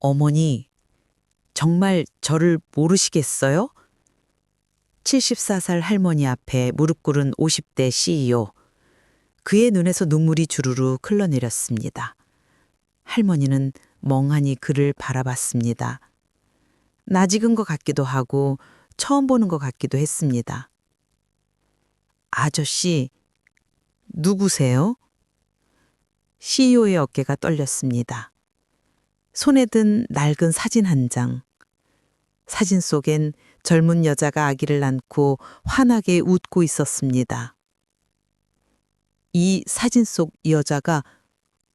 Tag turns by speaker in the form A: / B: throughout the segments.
A: 어머니, 정말 저를 모르시겠어요? 74살 할머니 앞에 무릎 꿇은 50대 CEO. 그의 눈에서 눈물이 주르르 흘러내렸습니다. 할머니는 멍하니 그를 바라봤습니다. 낯익은 것 같기도 하고 처음 보는 것 같기도 했습니다. 아저씨, 누구세요? CEO의 어깨가 떨렸습니다. 손에 든 낡은 사진 한 장. 사진 속엔 젊은 여자가 아기를 안고 환하게 웃고 있었습니다. 이 사진 속 여자가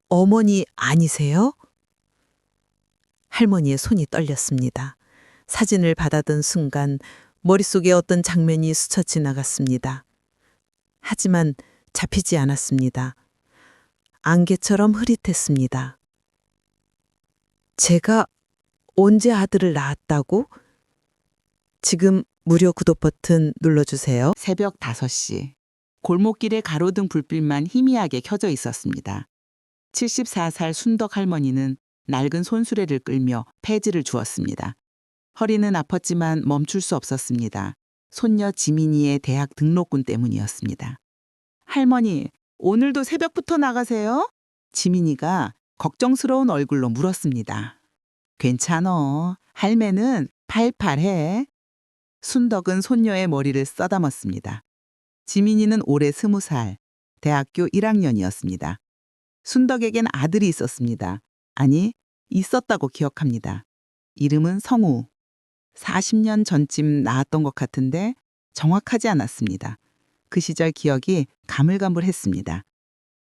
A: 어머니 아니세요? 할머니의 손이 떨렸습니다. 사진을 받아든 순간 머릿속에 어떤 장면이 스쳐 지나갔습니다. 하지만 잡히지 않았습니다. 안개처럼 흐릿했습니다. 제가 언제 아들을 낳았다고? 지금 무료 구독 버튼 눌러주세요.
B: 새벽 5시. 골목길에 가로등 불빛만 희미하게 켜져 있었습니다. 74살 순덕 할머니는 낡은 손수레를 끌며 폐지를 주었습니다. 허리는 아팠지만 멈출 수 없었습니다. 손녀 지민이의 대학 등록금 때문이었습니다. 할머니, 오늘도 새벽부터 나가세요? 지민이가 걱정스러운 얼굴로 물었습니다. 괜찮어. 할매는 팔팔해. 순덕은 손녀의 머리를 써담았습니다. 지민이는 올해 20살, 대학교 1학년이었습니다. 순덕에겐 아들이 있었습니다. 아니, 있었다고 기억합니다. 이름은 성우. 40년 전쯤 낳았던 것 같은데 정확하지 않았습니다. 그 시절 기억이 가물가물했습니다.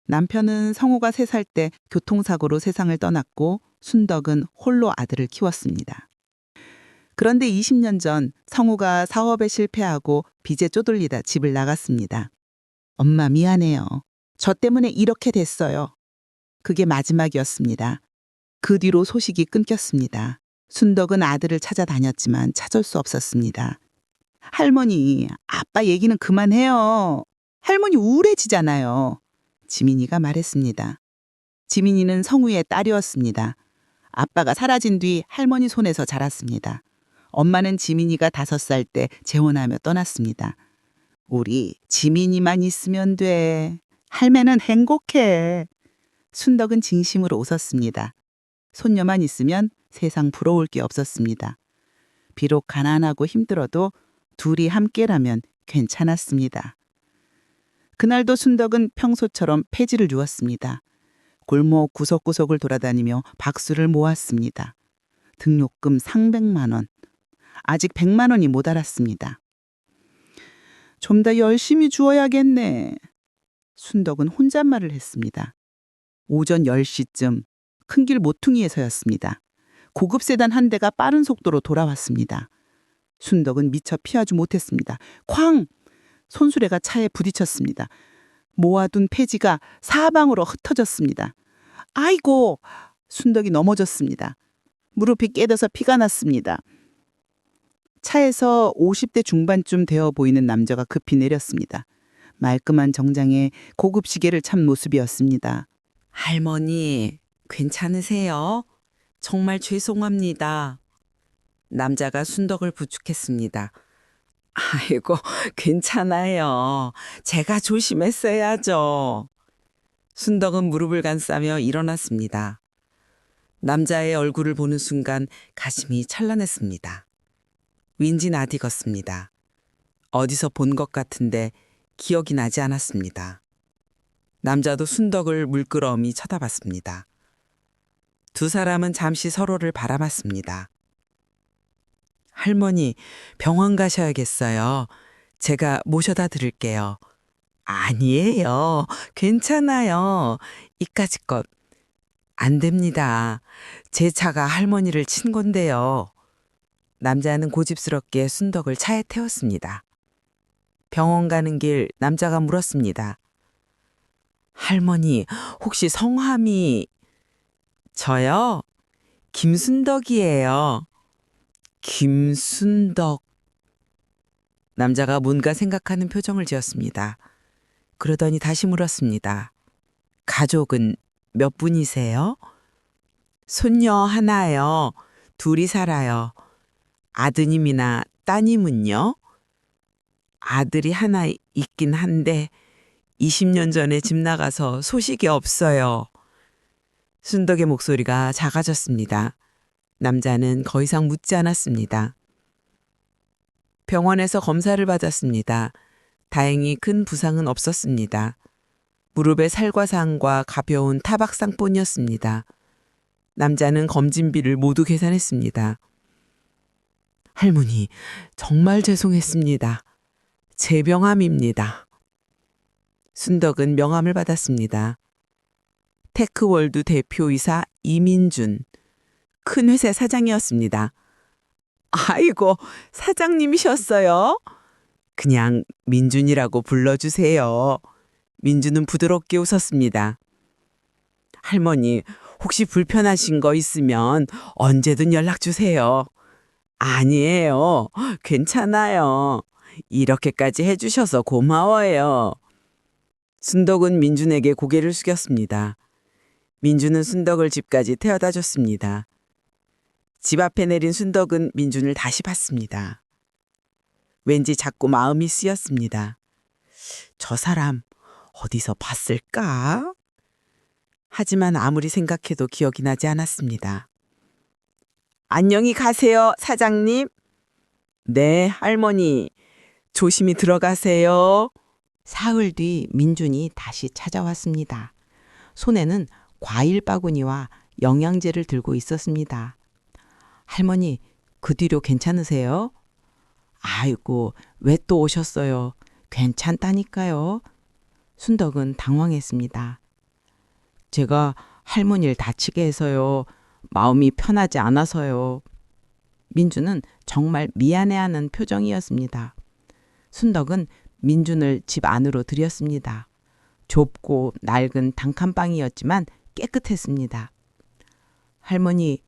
B: 남편은 성우가 3살 때 교통사고로 세상을 떠났고 순덕은 홀로 아들을 키웠습니다. 그런데 20년 전 성우가 사업에 실패하고 빚에 쪼들리다 집을 나갔습니다. 엄마 미안해요. 저 때문에 이렇게 됐어요. 그게 마지막이었습니다. 그 뒤로 소식이 끊겼습니다. 순덕은 아들을 찾아다녔지만 찾을 수 없었습니다. 할머니, 아빠 얘기는 그만해요. 할머니 우울해지잖아요. 지민이가 말했습니다. 지민이는 성우의 딸이었습니다. 아빠가 사라진 뒤 할머니 손에서 자랐습니다. 엄마는 지민이가 5살 때 재혼하며 떠났습니다. 우리 지민이만 있으면 돼. 할매는 행복해. 순덕은 진심으로 웃었습니다. 손녀만 있으면 세상 부러울 게 없었습니다. 비록 가난하고 힘들어도 둘이 함께라면 괜찮았습니다. 그날도 순덕은 평소처럼 폐지를 주었습니다. 골목 구석구석을 돌아다니며 박수를 모았습니다. 등록금 300만 원. 아직 100만 원이 모자랐습니다. 좀 더 열심히 주어야겠네. 순덕은 혼잣말을 했습니다. 오전 10시쯤 큰 길 모퉁이에 서였습니다. 고급 세단 한 대가 빠른 속도로 돌아왔습니다. 순덕은 미처 피하지 못했습니다. 쾅! 손수레가 차에 부딪혔습니다. 모아둔 폐지가 사방으로 흩어졌습니다. 아이고! 순덕이 넘어졌습니다. 무릎이 깨져서 피가 났습니다. 차에서 50대 중반쯤 되어 보이는 남자가 급히 내렸습니다. 말끔한 정장에 고급 시계를 찬 모습이었습니다.
A: 할머니, 괜찮으세요? 정말 죄송합니다. 남자가 순덕을 부축했습니다. 아이고, 괜찮아요. 제가 조심했어야죠. 순덕은 무릎을 감싸며 일어났습니다. 남자의 얼굴을 보는 순간 가슴이 찬란했습니다. 윈지 낯익었습니다. 어디서 본 것 같은데 기억이 나지 않았습니다. 남자도 순덕을 물끄러미 쳐다봤습니다. 두 사람은 잠시 서로를 바라봤습니다. 할머니, 병원 가셔야겠어요. 제가 모셔다 드릴게요. 아니에요. 괜찮아요. 이까짓 것. 안 됩니다. 제 차가 할머니를 친 건데요. 남자는 고집스럽게 순덕을 차에 태웠습니다. 병원 가는 길 남자가 물었습니다. 할머니, 혹시 성함이... 저요? 김순덕이에요. 김순덕. 남자가 뭔가 생각하는 표정을 지었습니다. 그러더니 다시 물었습니다. 가족은 몇 분이세요? 손녀 하나요. 둘이 살아요. 아드님이나 따님은요? 아들이 하나 있긴 한데 20년 전에 집 나가서 소식이 없어요. 순덕의 목소리가 작아졌습니다. 남자는 더 이상 묻지 않았습니다. 병원에서 검사를 받았습니다. 다행히 큰 부상은 없었습니다. 무릎에 살과상과 가벼운 타박상뿐이었습니다. 남자는 검진비를 모두 계산했습니다. 할머니, 정말 죄송했습니다. 제 명함입니다. 순덕은 명함을 받았습니다. 테크월드 대표이사 이민준, 큰 회사 사장이었습니다. 아이고, 사장님이셨어요? 그냥 민준이라고 불러주세요. 민준은 부드럽게 웃었습니다. 할머니, 혹시 불편하신 거 있으면 언제든 연락 주세요. 아니에요. 괜찮아요. 이렇게까지 해주셔서 고마워요. 순덕은 민준에게 고개를 숙였습니다. 민준은 순덕을 집까지 태워다 줬습니다. 집 앞에 내린 순덕은 민준을 다시 봤습니다. 왠지 자꾸 마음이 쓰였습니다. 저 사람 어디서 봤을까? 하지만 아무리 생각해도 기억이 나지 않았습니다. 안녕히 가세요, 사장님. 네, 할머니. 조심히 들어가세요. 사흘 뒤 민준이 다시 찾아왔습니다. 손에는 과일 바구니와 영양제를 들고 있었습니다. 할머니, 그 뒤로 괜찮으세요? 아이고, 왜 또 오셨어요? 괜찮다니까요. 순덕은 당황했습니다. 제가 할머니를 다치게 해서요. 마음이 편하지 않아서요. 민준은 정말 미안해하는 표정이었습니다. 순덕은 민준을 집 안으로 들였습니다. 좁고 낡은 단칸방이었지만 깨끗했습니다. 할머니,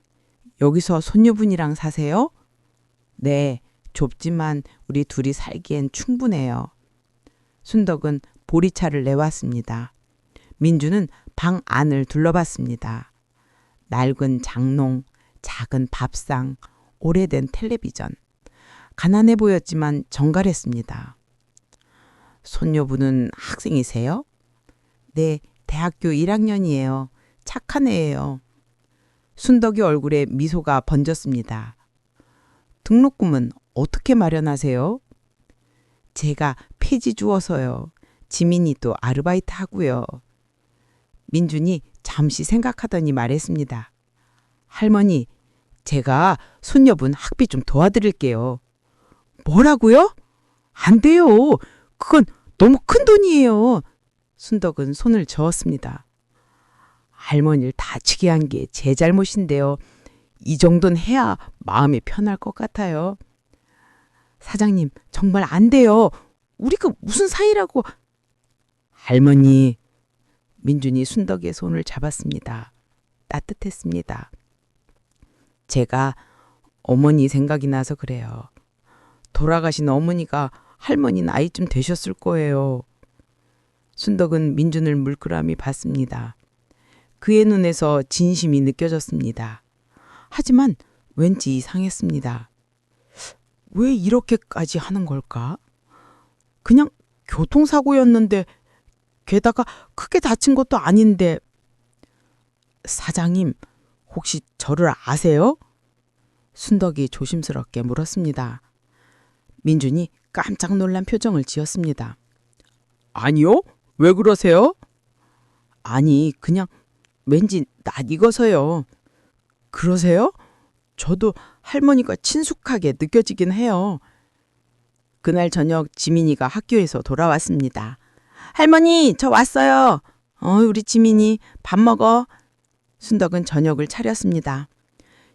A: 여기서 손녀분이랑 사세요? 네, 좁지만 우리 둘이 살기엔 충분해요. 순덕은 보리차를 내왔습니다. 민준은 방 안을 둘러봤습니다. 낡은 장롱, 작은 밥상, 오래된 텔레비전. 가난해 보였지만 정갈했습니다. 손녀분은 학생이세요? 네, 대학교 1학년이에요. 착한 애예요. 순덕이 얼굴에 미소가 번졌습니다. 등록금은 어떻게 마련하세요? 제가 폐지 주어서요. 지민이 또 아르바이트 하고요. 민준이 잠시 생각하더니 말했습니다. 할머니, 제가 손녀분 학비 좀 도와드릴게요. 뭐라고요? 안 돼요. 그건 너무 큰 돈이에요. 순덕은 손을 저었습니다. 할머니를 다치게 한 게 제 잘못인데요. 이 정도는 해야 마음이 편할 것 같아요. 사장님, 정말 안 돼요. 우리가 무슨 사이라고. 할머니. 민준이 순덕의 손을 잡았습니다. 따뜻했습니다. 제가 어머니 생각이 나서 그래요. 돌아가신 어머니가 할머니 나이쯤 되셨을 거예요. 순덕은 민준을 물끄러미 봤습니다. 그의 눈에서 진심이 느껴졌습니다. 하지만 왠지 이상했습니다. 왜 이렇게까지 하는 걸까? 그냥 교통사고였는데 게다가 크게 다친 것도 아닌데. 사장님, 혹시 저를 아세요? 순덕이 조심스럽게 물었습니다. 민준이 깜짝 놀란 표정을 지었습니다. 아니요? 왜 그러세요? 아니, 그냥 왠지 낯익어서요. 그러세요? 저도 할머니가 친숙하게 느껴지긴 해요. 그날 저녁 지민이가 학교에서 돌아왔습니다. 할머니, 저 왔어요. 우리 지민이 밥 먹어. 순덕은 저녁을 차렸습니다.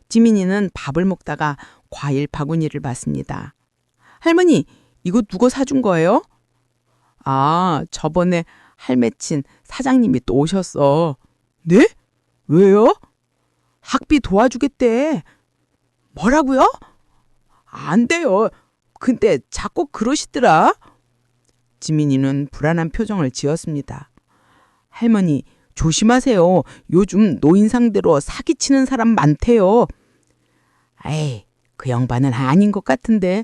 A: 지민이는 밥을 먹다가 과일 바구니를 봤습니다. 할머니, 이거 누가 사준 거예요? 아, 저번에 할매친 사장님이 또 오셨어. 네? 왜요? 학비 도와주겠대. 뭐라고요? 안 돼요. 근데 자꾸 그러시더라. 지민이는 불안한 표정을 지었습니다. 할머니,
B: 조심하세요. 요즘 노인 상대로 사기치는 사람 많대요. 에이, 그 양반은 아닌 것 같은데.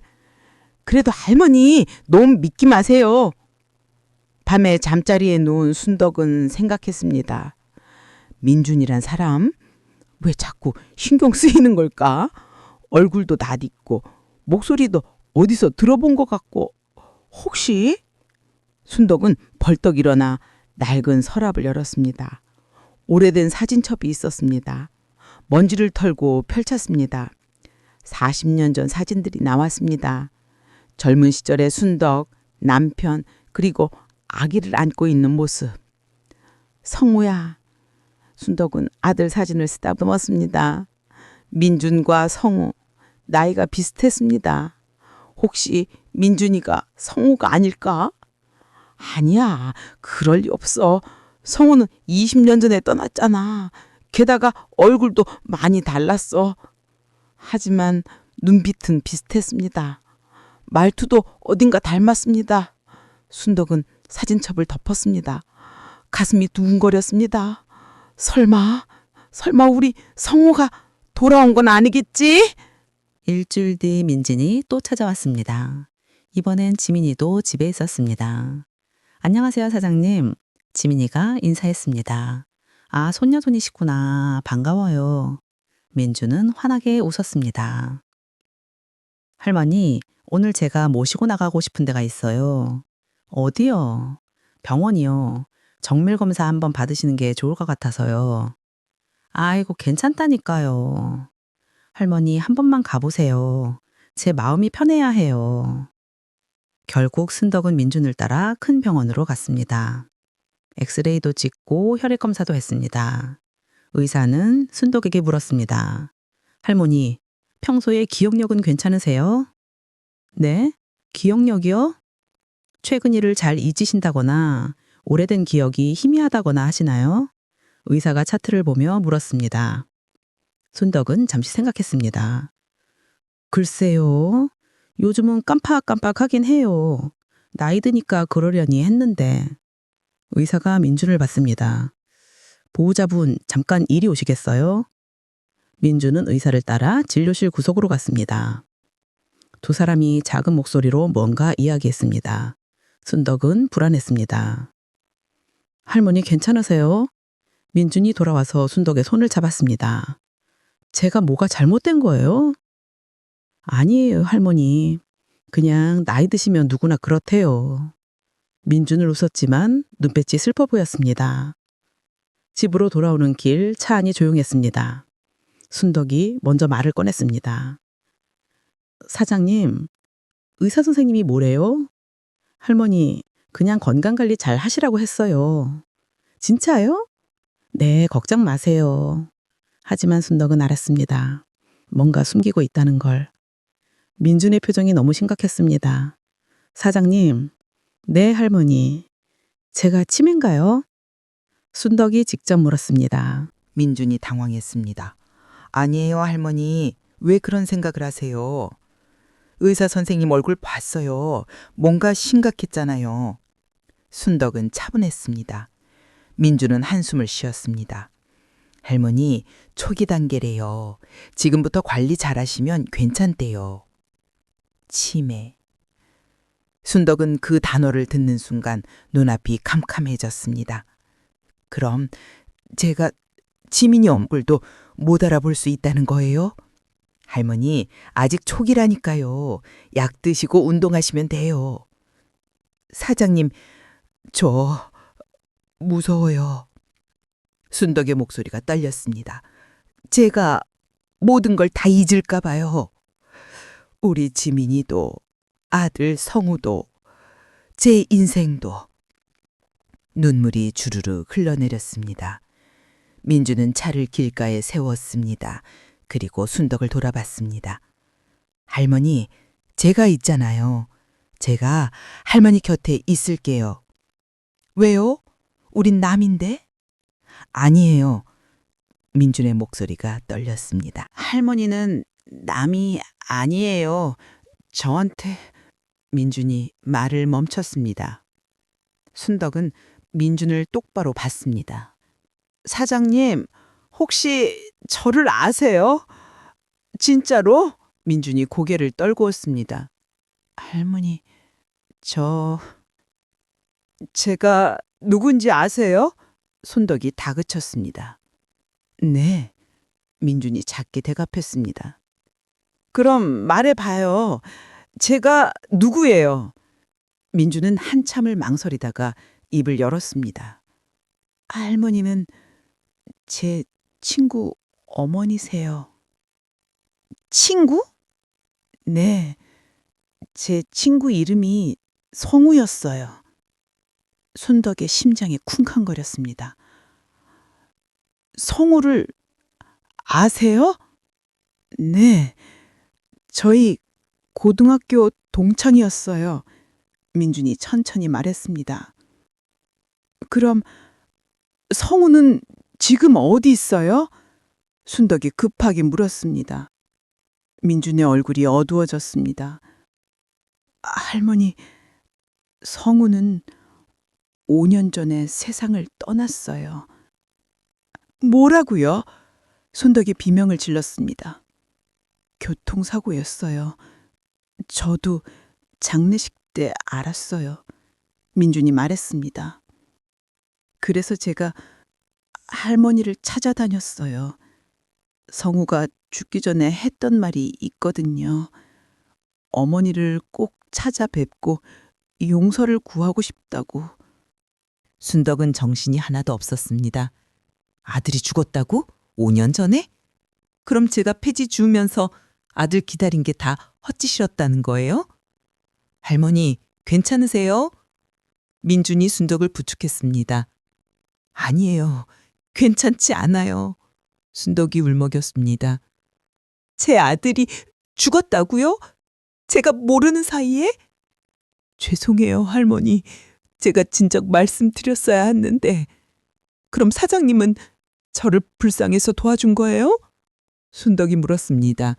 B: 그래도 할머니 너무 믿기 마세요. 밤에 잠자리에 누운 순덕은 생각했습니다. 민준이란 사람 왜 자꾸 신경 쓰이는 걸까? 얼굴도 낯익고 목소리도 어디서 들어본 것 같고 혹시? 순덕은 벌떡 일어나 낡은 서랍을 열었습니다. 오래된 사진첩이 있었습니다. 먼지를 털고 펼쳤습니다. 40년 전 사진들이 나왔습니다. 젊은 시절의 순덕, 남편, 그리고 아기를 안고 있는 모습. 성우야. 순덕은 아들 사진을 쓰다듬었습니다. 민준과 성우, 나이가 비슷했습니다. 혹시 민준이가 성우가 아닐까? 아니야, 그럴 리 없어. 성우는 20년 전에 떠났잖아. 게다가 얼굴도 많이 달랐어. 하지만 눈빛은 비슷했습니다. 말투도 어딘가 닮았습니다. 순덕은 사진첩을 덮었습니다. 가슴이 두근거렸습니다. 설마 우리 성우가 돌아온 건 아니겠지?
A: 일주일 뒤 민진이 또 찾아왔습니다. 이번엔 지민이도 집에 있었습니다. 안녕하세요, 사장님. 지민이가 인사했습니다. 아, 손녀손이시구나. 반가워요. 민주는 환하게 웃었습니다. 할머니, 오늘 제가 모시고 나가고 싶은 데가 있어요. 어디요? 병원이요. 정밀 검사 한번 받으시는 게 좋을 것 같아서요. 아이고, 괜찮다니까요. 할머니, 한 번만 가보세요. 제 마음이 편해야 해요. 결국 순덕은 민준을 따라 큰 병원으로 갔습니다. 엑스레이도 찍고 혈액 검사도 했습니다. 의사는 순덕에게 물었습니다. 할머니, 평소에 기억력은 괜찮으세요? 네? 기억력이요? 최근 일을 잘 잊으신다거나 오래된 기억이 희미하다거나 하시나요? 의사가 차트를 보며 물었습니다. 순덕은 잠시 생각했습니다. 글쎄요. 요즘은 깜빡깜빡하긴 해요. 나이 드니까 그러려니 했는데. 의사가 민준을 봤습니다. 보호자분, 잠깐 이리 오시겠어요? 민준은 의사를 따라 진료실 구석으로 갔습니다. 두 사람이 작은 목소리로 뭔가 이야기했습니다. 순덕은 불안했습니다. 할머니 괜찮으세요? 민준이 돌아와서 순덕의 손을 잡았습니다. 제가 뭐가 잘못된 거예요? 아니에요, 할머니. 그냥 나이 드시면 누구나 그렇대요. 민준은 웃었지만 눈빛이 슬퍼 보였습니다. 집으로 돌아오는 길 차 안이 조용했습니다. 순덕이 먼저 말을 꺼냈습니다. 사장님, 의사 선생님이 뭐래요? 할머니, 그냥 건강관리 잘 하시라고 했어요. 진짜요? 네, 걱정 마세요. 하지만 순덕은 알았습니다. 뭔가 숨기고 있다는 걸. 민준의 표정이 너무 심각했습니다. 사장님, 네, 할머니. 제가 치매인가요? 순덕이 직접 물었습니다.
C: 민준이 당황했습니다. 아니에요, 할머니. 왜 그런 생각을 하세요? 의사 선생님 얼굴 봤어요. 뭔가 심각했잖아요. 순덕은 차분했습니다. 민준은 한숨을 쉬었습니다. 할머니, 초기 단계래요. 지금부터 관리 잘하시면 괜찮대요. 치매. 순덕은 그 단어를 듣는 순간 눈앞이 캄캄해졌습니다. 그럼 제가 지민이 얼굴도 못 알아볼 수 있다는 거예요? 할머니, 아직 초기라니까요. 약 드시고 운동하시면 돼요. 사장님, 저 무서워요. 순덕의 목소리가 떨렸습니다. 제가 모든 걸 다 잊을까 봐요. 우리 지민이도, 아들 성우도, 제 인생도. 눈물이 주르르 흘러내렸습니다. 민주는 차를 길가에 세웠습니다. 그리고 순덕을 돌아봤습니다. 할머니, 제가 있잖아요. 제가 할머니 곁에 있을게요. 왜요? 우린 남인데? 아니에요. 민준의 목소리가 떨렸습니다.
B: 할머니는 남이 아니에요. 저한테. 민준이 말을 멈췄습니다. 순덕은 민준을 똑바로 봤습니다. 사장님, 혹시 저를 아세요? 진짜로? 민준이 고개를 떨구었습니다. 할머니, 제가 누군지 아세요? 손덕이 다그쳤습니다. 네, 민준이 작게 대답했습니다. 그럼 말해봐요. 제가 누구예요? 민준은 한참을 망설이다가 입을 열었습니다. 할머니는 제 친구 어머니세요. 친구? 네, 제 친구 이름이 성우였어요. 손덕의 심장이 쿵쾅거렸습니다. 성우를 아세요? 네, 저희 고등학교 동창이었어요. 민준이 천천히 말했습니다. 그럼 성우는 지금 어디 있어요? 순덕이 급하게 물었습니다. 민준의 얼굴이 어두워졌습니다. 할머니, 성우는 5년 전에 세상을 떠났어요. 뭐라고요? 손덕이 비명을 질렀습니다. 교통사고였어요. 저도 장례식 때 알았어요. 민준이 말했습니다. 그래서 제가 할머니를 찾아다녔어요. 성우가 죽기 전에 했던 말이 있거든요. 어머니를 꼭 찾아뵙고 용서를 구하고 싶다고.
A: 순덕은 정신이 하나도 없었습니다. 아들이 죽었다고? 5년 전에? 그럼 제가 폐지 주우면서 아들 기다린 게 다 헛짓이었다는 거예요? 할머니, 괜찮으세요? 민준이 순덕을 부축했습니다. 아니에요. 괜찮지 않아요. 순덕이 울먹였습니다. 제 아들이 죽었다고요? 제가 모르는 사이에? 죄송해요, 할머니. 제가 진작 말씀드렸어야 했는데. 그럼 사장님은 저를 불쌍해서 도와준 거예요? 순덕이 물었습니다.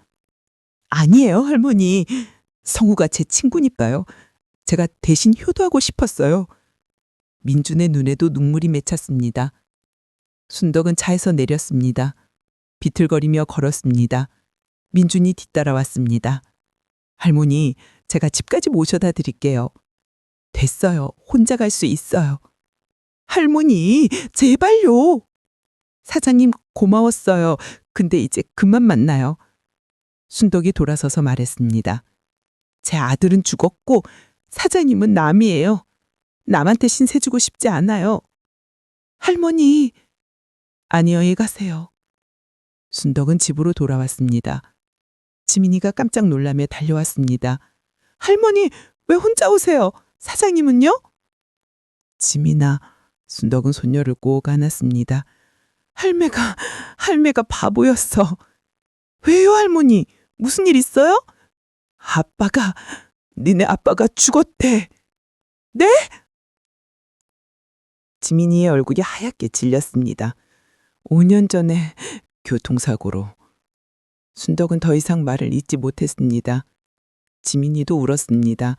A: 아니에요, 할머니. 성우가 제 친구니까요. 제가 대신 효도하고 싶었어요. 민준의 눈에도 눈물이 맺혔습니다. 순덕은 차에서 내렸습니다. 비틀거리며 걸었습니다. 민준이 뒤따라왔습니다. 할머니, 제가 집까지 모셔다 드릴게요. 됐어요. 혼자 갈 수 있어요. 할머니, 제발요. 사장님, 고마웠어요. 근데 이제 그만 만나요. 순덕이 돌아서서 말했습니다. 제 아들은 죽었고 사장님은 남이에요. 남한테 신세 주고 싶지 않아요. 할머니, 안녕히 가세요. 순덕은 집으로 돌아왔습니다. 지민이가 깜짝 놀라며 달려왔습니다. 할머니, 왜 혼자 오세요? 사장님은요? 지민아, 순덕은 손녀를 꼭 안았습니다. 할매가 바보였어. 왜요, 할머니? 무슨 일 있어요? 니네 아빠가 죽었대. 네? 지민이의 얼굴이 하얗게 질렸습니다. 5년 전에 교통사고로. 순덕은 더 이상 말을 잇지 못했습니다. 지민이도 울었습니다.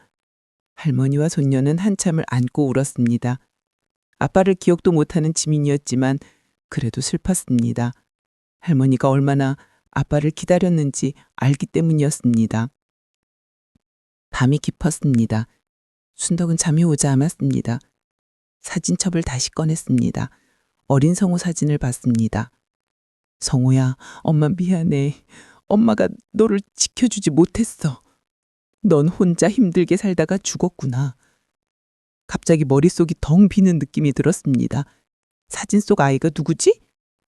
A: 할머니와 손녀는 한참을 안고 울었습니다. 아빠를 기억도 못하는 지민이었지만 그래도 슬펐습니다. 할머니가 얼마나 아빠를 기다렸는지 알기 때문이었습니다. 밤이 깊었습니다. 순덕은 잠이 오자 않았습니다. 사진첩을 다시 꺼냈습니다. 어린 성우 사진을 봤습니다. 성우야, 엄마 미안해. 엄마가 너를 지켜주지 못했어. 넌 혼자 힘들게 살다가 죽었구나. 갑자기 머릿속이 덩 비는 느낌이 들었습니다. 사진 속 아이가 누구지?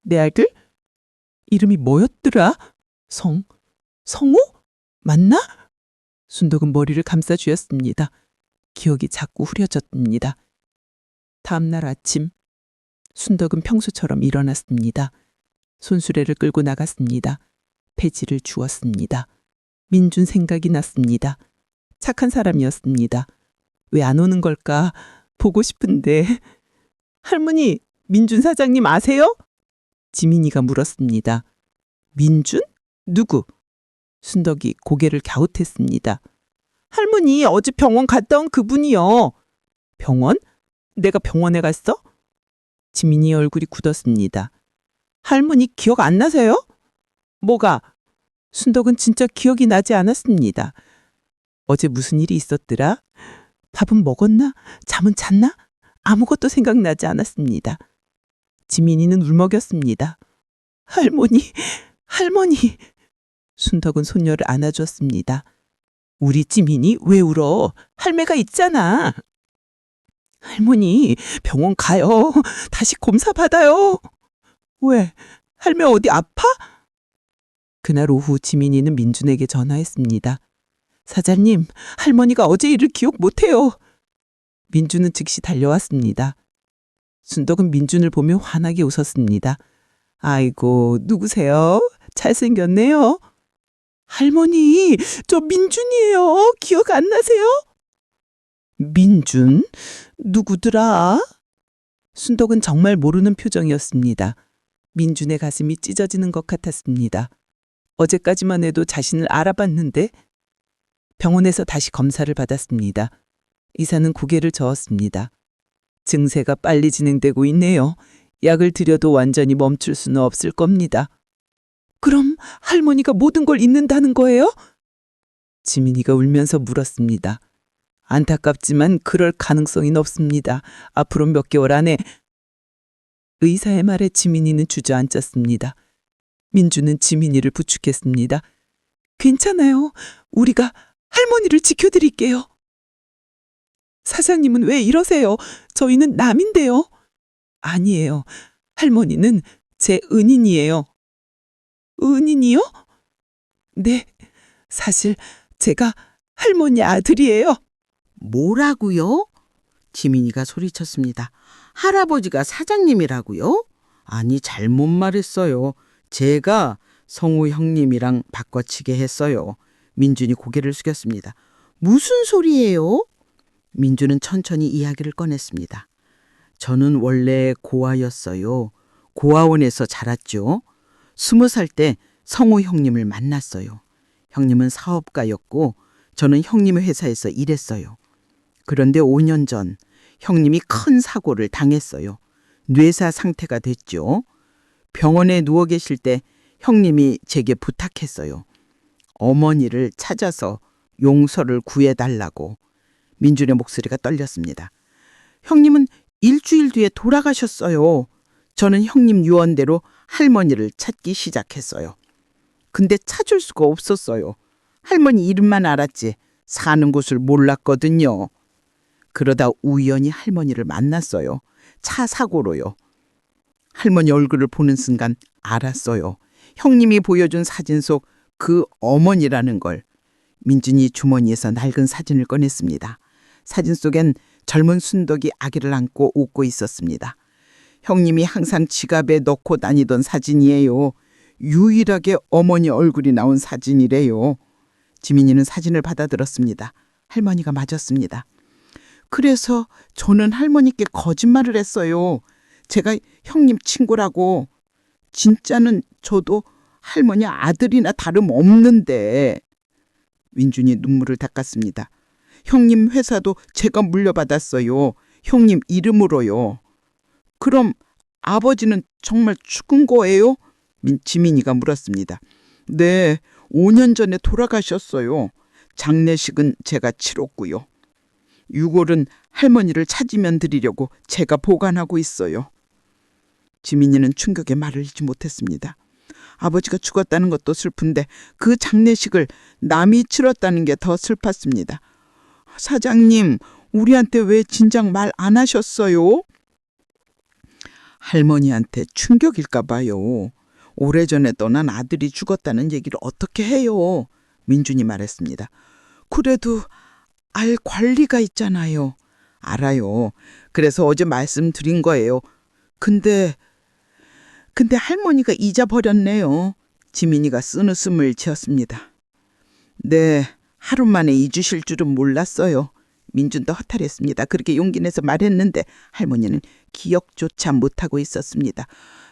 A: 내 아들? 이름이 뭐였더라? 성우? 맞나? 순덕은 머리를 감싸 쥐었습니다. 기억이 자꾸 흐려졌습니다. 다음 날 아침, 순덕은 평소처럼 일어났습니다. 손수레를 끌고 나갔습니다. 폐지를 주었습니다. 민준 생각이 났습니다. 착한 사람이었습니다. 왜 안 오는 걸까? 보고 싶은데. 할머니, 민준 사장님 아세요? 지민이가 물었습니다. 민준? 누구? 순덕이 고개를 갸웃했습니다. 할머니, 어제 병원 갔다 온 그분이요. 병원? 내가 병원에 갔어?
B: 지민이 얼굴이 굳었습니다. 할머니 기억 안 나세요? 뭐가? 순덕은 진짜 기억이 나지 않았습니다. 어제 무슨 일이 있었더라? 밥은 먹었나? 잠은 잤나? 아무것도 생각나지 않았습니다. 지민이는 울먹였습니다. 할머니, 할머니. 순덕은 손녀를 안아주었습니다. 우리 지민이 왜 울어? 할매가 있잖아. 할머니, 병원 가요. 다시 검사 받아요. 왜? 할매 어디 아파? 그날 오후 지민이는 민준에게 전화했습니다. 사장님, 할머니가 어제 일을 기억 못해요. 민준은 즉시 달려왔습니다. 순덕은 민준을 보며 환하게 웃었습니다. 아이고, 누구세요? 잘생겼네요. 할머니, 저 민준이에요. 기억 안 나세요? 민준? 누구더라? 순덕은 정말 모르는 표정이었습니다. 민준의 가슴이 찢어지는 것 같았습니다. 어제까지만 해도 자신을 알아봤는데 병원에서 다시 검사를 받았습니다. 의사는 고개를 저었습니다. 증세가 빨리 진행되고 있네요. 약을 드려도 완전히 멈출 수는 없을 겁니다. 그럼 할머니가 모든 걸 잊는다는 거예요? 지민이가 울면서 물었습니다. 안타깝지만 그럴 가능성이 높습니다. 앞으로 몇 개월 안에. 의사의 말에 지민이는 주저앉았습니다. 민주는 지민이를 부축했습니다. 괜찮아요. 우리가 할머니를 지켜드릴게요. 사장님은 왜 이러세요? 저희는 남인데요. 아니에요. 할머니는 제 은인이에요. 은인이요? 네, 사실 제가 할머니 아들이에요.
D: 뭐라고요? 지민이가 소리쳤습니다. 할아버지가 사장님이라고요? 아니, 잘못 말했어요. 제가 성우 형님이랑 바꿔치게 했어요. 민준이 고개를 숙였습니다. 무슨 소리예요? 민준은 천천히 이야기를 꺼냈습니다. 저는 원래 고아였어요. 고아원에서 자랐죠. 20살 때 성우 형님을 만났어요. 형님은 사업가였고 저는 형님의 회사에서 일했어요. 그런데 5년 전 형님이 큰 사고를 당했어요. 뇌사 상태가 됐죠. 병원에 누워 계실 때 형님이 제게 부탁했어요. 어머니를 찾아서 용서를 구해달라고. 민준의 목소리가 떨렸습니다. 형님은 일주일 뒤에 돌아가셨어요. 저는 형님 유언대로 할머니를 찾기 시작했어요. 근데 찾을 수가 없었어요. 할머니 이름만 알았지 사는 곳을 몰랐거든요. 그러다 우연히 할머니를 만났어요. 차 사고로요. 할머니 얼굴을 보는 순간 알았어요. 형님이 보여준 사진 속 그 어머니라는 걸. 민준이 주머니에서 낡은 사진을 꺼냈습니다. 사진 속엔 젊은 순덕이 아기를 안고 웃고 있었습니다. 형님이 항상 지갑에 넣고 다니던 사진이에요. 유일하게 어머니 얼굴이 나온 사진이래요. 지민이는 사진을 받아들었습니다. 할머니가 맞았습니다. 그래서 저는 할머니께 거짓말을 했어요. 제가 형님 친구라고. 진짜는 저도 할머니 아들이나 다름없는데. 민준이 눈물을 닦았습니다. 형님 회사도 제가 물려받았어요. 형님 이름으로요. 그럼 아버지는 정말 죽은 거예요? 지민이가 물었습니다. 네, 5년 전에 돌아가셨어요. 장례식은 제가 치렀고요. 6월은 할머니를 찾으면 드리려고 제가 보관하고 있어요. 지민이는 충격에 말을 잇지 못했습니다. 아버지가 죽었다는 것도 슬픈데 그 장례식을 남이 치렀다는 게 더 슬펐습니다. 사장님, 우리한테 왜 진작 말 안 하셨어요? 할머니한테 충격일까 봐요. 오래전에 떠난 아들이 죽었다는 얘기를 어떻게 해요? 민준이 말했습니다. 그래도 알 권리가 있잖아요. 알아요. 그래서 어제 말씀드린 거예요. 근데 할머니가 잊어버렸네요. 지민이가 쓴웃음을 지었습니다. 네, 하루 만에 잊으실 줄은 몰랐어요. 민준도 허탈했습니다. 그렇게 용기 내서 말했는데 할머니는 기억조차 못하고 있었습니다.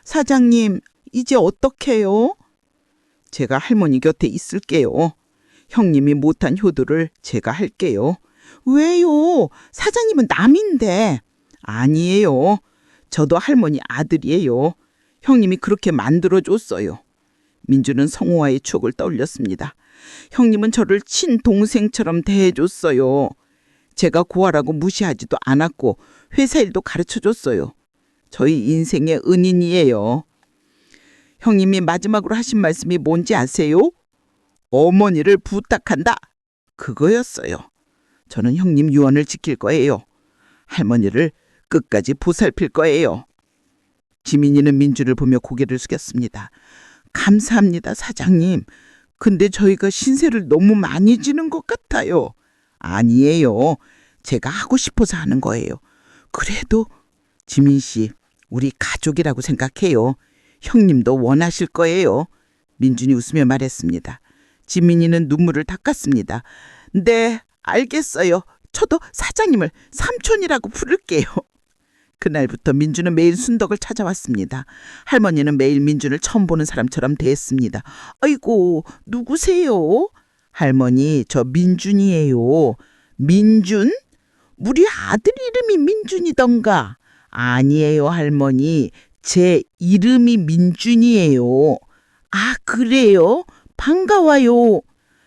D: 사장님, 이제 어떡해요? 제가 할머니 곁에 있을게요. 형님이 못한 효도를 제가 할게요. 왜요? 사장님은 남인데. 아니에요. 저도 할머니 아들이에요. 형님이 그렇게 만들어줬어요. 민주는 성우와의 추억을 떠올렸습니다. 형님은 저를 친동생처럼 대해줬어요. 제가 고아라고 무시하지도 않았고 회사 일도 가르쳐줬어요. 저희 인생의 은인이에요. 형님이 마지막으로 하신 말씀이 뭔지 아세요? 어머니를 부탁한다. 그거였어요. 저는 형님 유언을 지킬 거예요. 할머니를 끝까지 보살필 거예요. 지민이는 민주를 보며 고개를 숙였습니다. 감사합니다, 사장님. 근데 저희가 신세를 너무 많이 지는 것 같아요. 아니에요. 제가 하고 싶어서 하는 거예요. 그래도 지민 씨, 우리 가족이라고 생각해요. 형님도 원하실 거예요. 민준이 웃으며 말했습니다. 지민이는 눈물을 닦았습니다. 네, 알겠어요. 저도 사장님을 삼촌이라고 부를게요. 그날부터 민주는 매일 순덕을 찾아왔습니다. 할머니는 매일 민준을 처음 보는 사람처럼 대했습니다. 아이고, 누구세요? 할머니, 저 민준이에요. 민준? 우리 아들 이름이 민준이던가. 아니에요, 할머니. 제 이름이 민준이에요. 아, 그래요? 반가워요.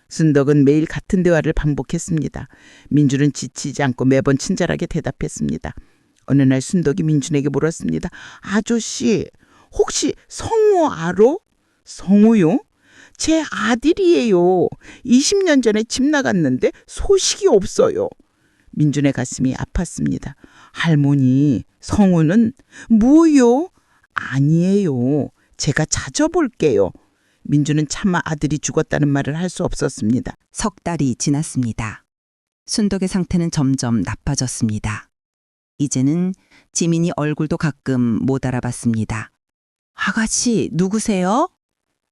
D: 순덕은 매일 같은 대화를 반복했습니다. 민준은 지치지 않고 매번 친절하게 대답했습니다. 어느 날 순덕이 민준에게 물었습니다. 아저씨, 혹시 성우 알아? 성우요? 제 아들이에요. 20년 전에 집 나갔는데 소식이 없어요. 민준의 가슴이 아팠습니다. 할머니, 성우는 뭐요? 아니에요. 제가 찾아볼게요. 민준은 차마 아들이 죽었다는 말을 할 수 없었습니다.
E: 석 달이 지났습니다. 순덕의 상태는 점점 나빠졌습니다. 이제는 지민이 얼굴도 가끔 못 알아봤습니다. 아가씨, 누구세요?